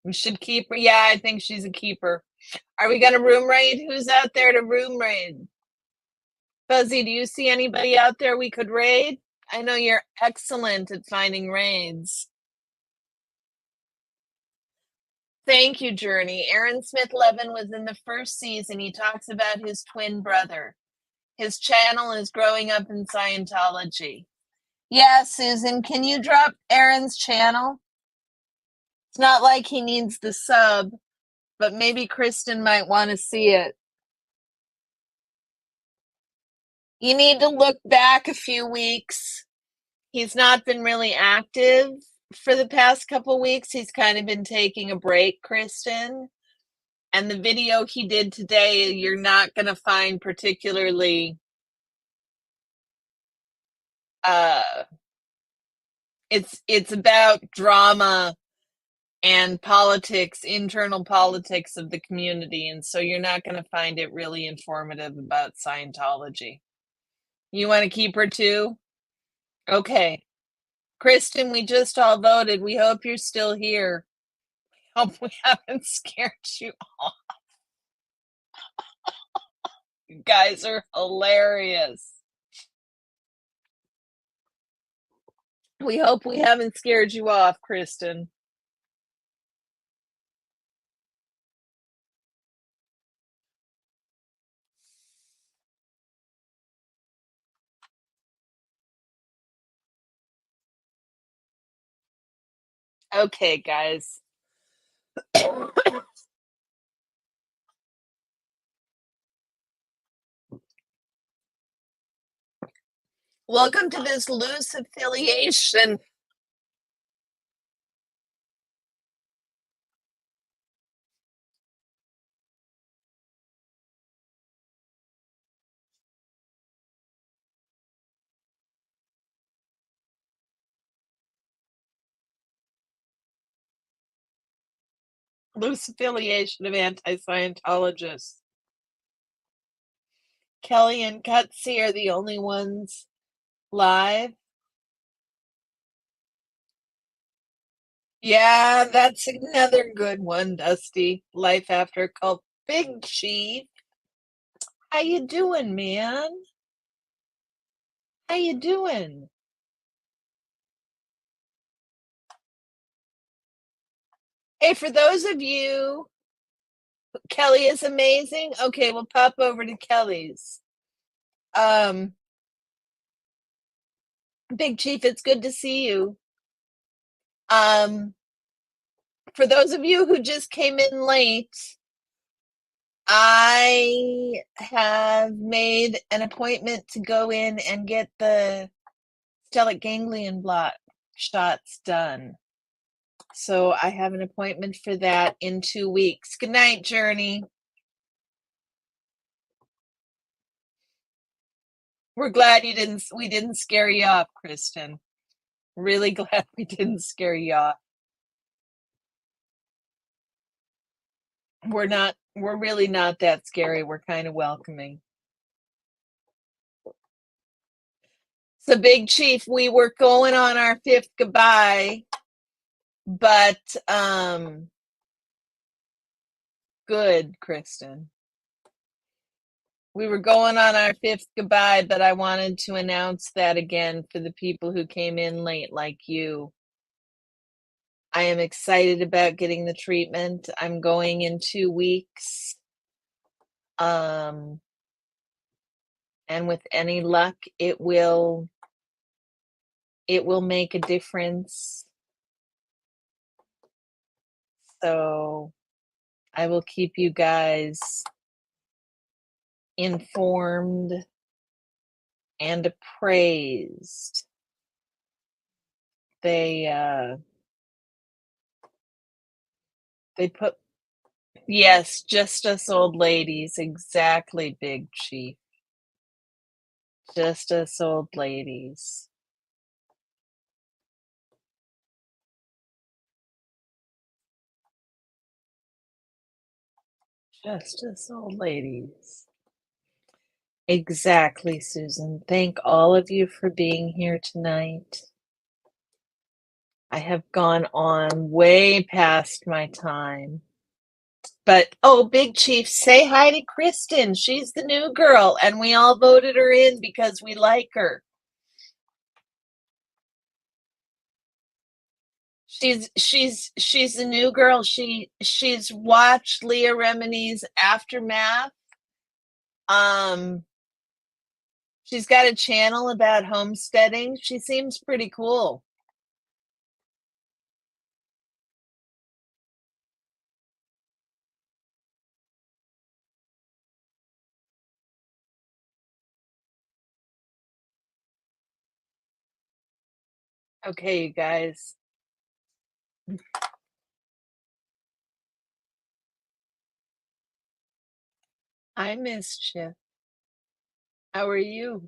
We should keep her. Yeah, I think she's a keeper. Are we gonna room raid? Who's out there to room raid? Fuzzy, do you see anybody out there we could raid? I know you're excellent at finding raids. Thank you, Journey. Aaron Smith Levin was in the first season. He talks about his twin brother. His channel is Growing Up in Scientology. Yeah, Susan, can you drop Aaron's channel? It's not like he needs the sub, but maybe Kristen might want to see it. You need to look back a few weeks. He's not been really active for the past couple weeks. He's kind of been taking a break, Kristen. And the video he did today, you're not going to find particularly it's about drama and politics, internal politics of the community, and so you're not going to find it really informative about Scientology. You want to keep her too? Okay. Kristen, we just all voted. We hope you're still here. Hope we haven't scared you off. You guys are hilarious. We hope we haven't scared you off, Kristen. Okay, guys. Welcome to this loose affiliation. Loose affiliation of anti-Scientologists. Kelly and Cutsy are the only ones live. Yeah, that's another good one, Dusty. Life After Cult. Big Chief. How you doing, man? How you doing? Hey, for those of you, Kelly is amazing. Okay, we'll pop over to Kelly's. Big Chief, it's good to see you. For those of you who just came in late, I have made an appointment to go in and get the stellate ganglion block shots done. So I have an appointment for that in 2 weeks. Good night, Journey. We're glad we didn't scare you off, Kristen. Really glad we didn't scare you off. We're really not that scary. We're kind of welcoming. So Big Chief, we were going on our 5th goodbye, but good, Kristen. We were going on our 5th goodbye, but I wanted to announce that again for the people who came in late like you. I am excited about getting the treatment. I'm going in 2 weeks. And with any luck, it will make a difference. So I will keep you guys informed and appraised. They put, yes, just us old ladies, exactly, Big Chief. Just us old ladies. Just us old ladies. Exactly, Susan. Thank all of you for being here tonight. I have gone on way past my time. But, oh, Big Chief, say hi to Kristen. She's the new girl, and we all voted her in because we like her. She's a new girl. She's watched Leah Remini's Aftermath. She's got a channel about homesteading. She seems pretty cool. Okay, you guys. I missed you. How are you?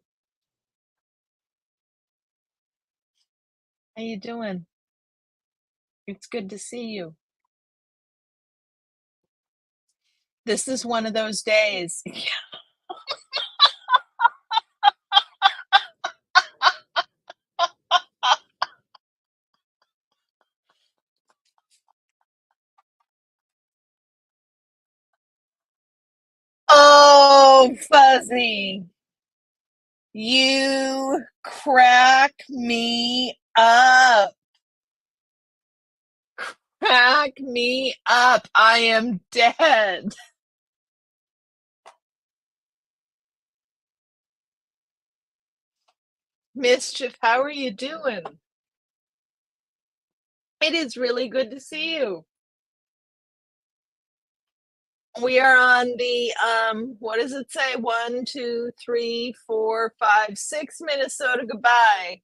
How you doing? It's good to see you. This is one of those days. Oh, Fuzzy, you crack me up. Crack me up. I am dead. Mischief, how are you doing? It is really good to see you. We are on the what does it say? 1, 2, 3, 4, 5, 6 Minnesota goodbye.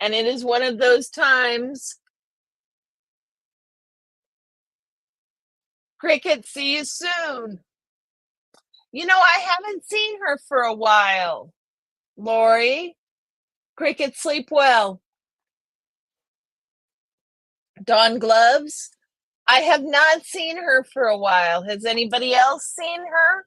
And it is one of those times. Cricket, see you soon. You know, I haven't seen her for a while. Lori, Cricket, sleep well. Dawn Gloves, I have not seen her for a while. Has anybody else seen her?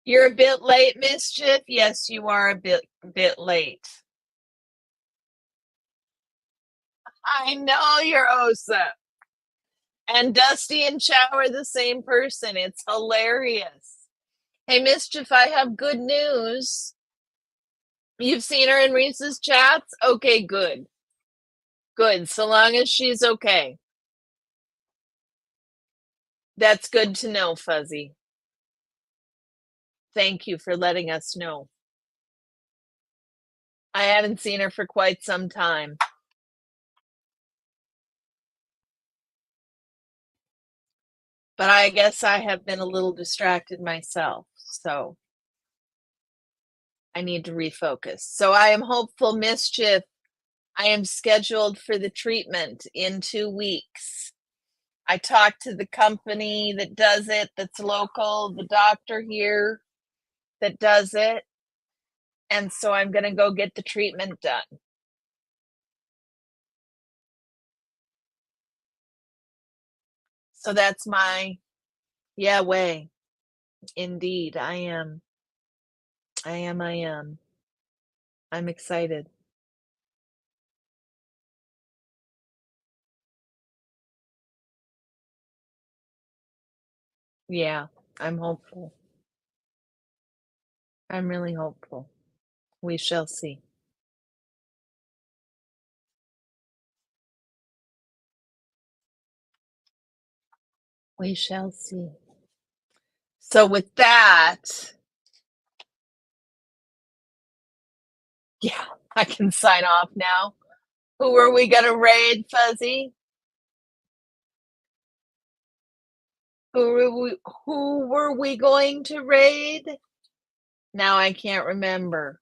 You're a bit late, Mischief. Yes, you are a bit late. I know you're Osa. And Dusty and Chow are the same person. It's hilarious. Hey, Mischief, I have good news. You've seen her in Reese's chats? Okay, good. Good. So long as she's okay. That's good to know, Fuzzy. Thank you for letting us know. I haven't seen her for quite some time. But I guess I have been a little distracted myself. So I need to refocus. So I am hopeful, Mischief. I am scheduled for the treatment in 2 weeks. I talked to the company that does it, that's local, the doctor here that does it. And so I'm going to go get the treatment done. So that's my, yeah, way. Indeed, I am. I am. I am. I'm excited. Yeah, I'm hopeful. I'm really hopeful. We shall see. We shall see. So with that, yeah, I can sign off now. Who are we gonna raid, Fuzzy? Who were we going to raid? Now I can't remember.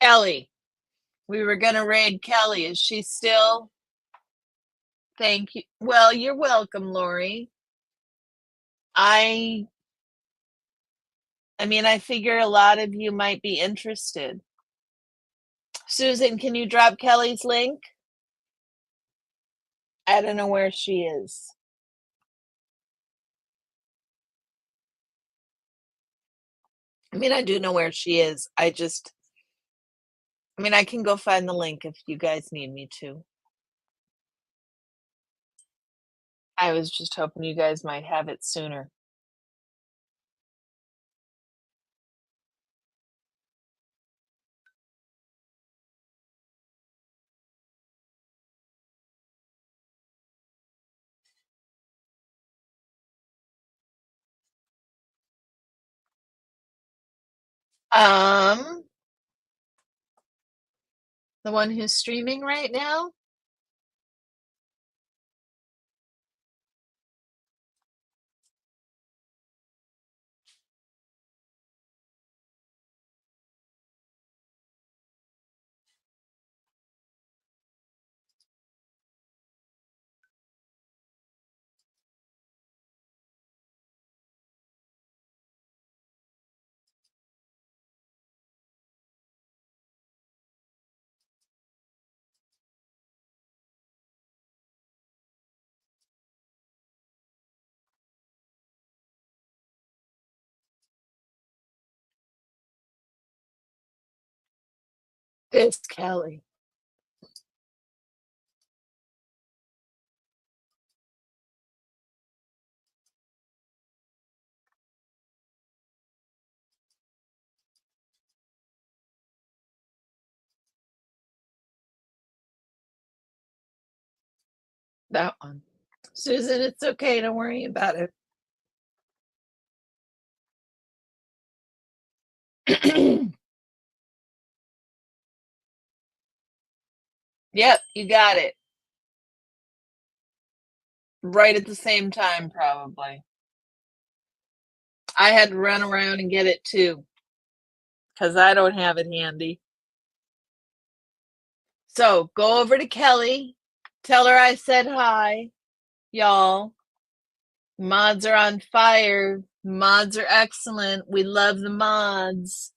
Kelly. We were gonna raid Kelly. Is she still? Thank you. Well, you're welcome, Lori. I I mean, I figure a lot of you might be interested. Susan, can you drop Kelly's link? I don't know where she is. I mean, I do know where she is. I mean, I can go find the link if you guys need me to. I was just hoping you guys might have it sooner. Um, the one who's streaming right now? It's Kelly. That one. Susan, it's okay. Don't worry about it. Yep, you got it. Right at the same time, probably. I had to run around and get it too, because I don't have it handy. So go over to Kelly. Tell her I said hi, y'all. Mods are on fire. Mods are excellent. We love the mods.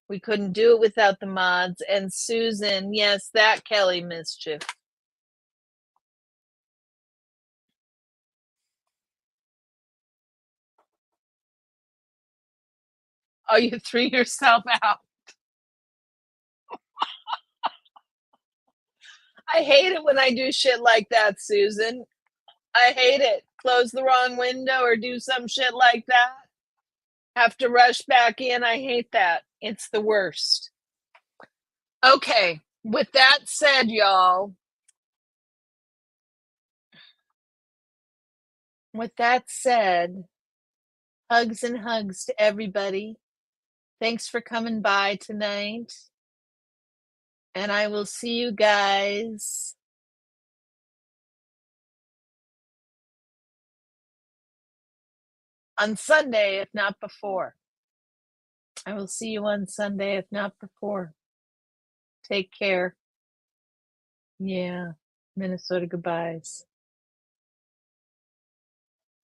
We couldn't do it without the mods. And Susan, yes, that Kelly mischief. Oh, you threw yourself out. I hate it when I do shit like that, Susan. I hate it. Close the wrong window or do some shit like that. Have to rush back in. I hate that. It's the worst. Okay, with that said, y'all, with that said, hugs and hugs to everybody. Thanks for coming by tonight. And I will see you guys on Sunday, if not before. I will see you on Sunday, if not before. Take care. Yeah. Minnesota goodbyes.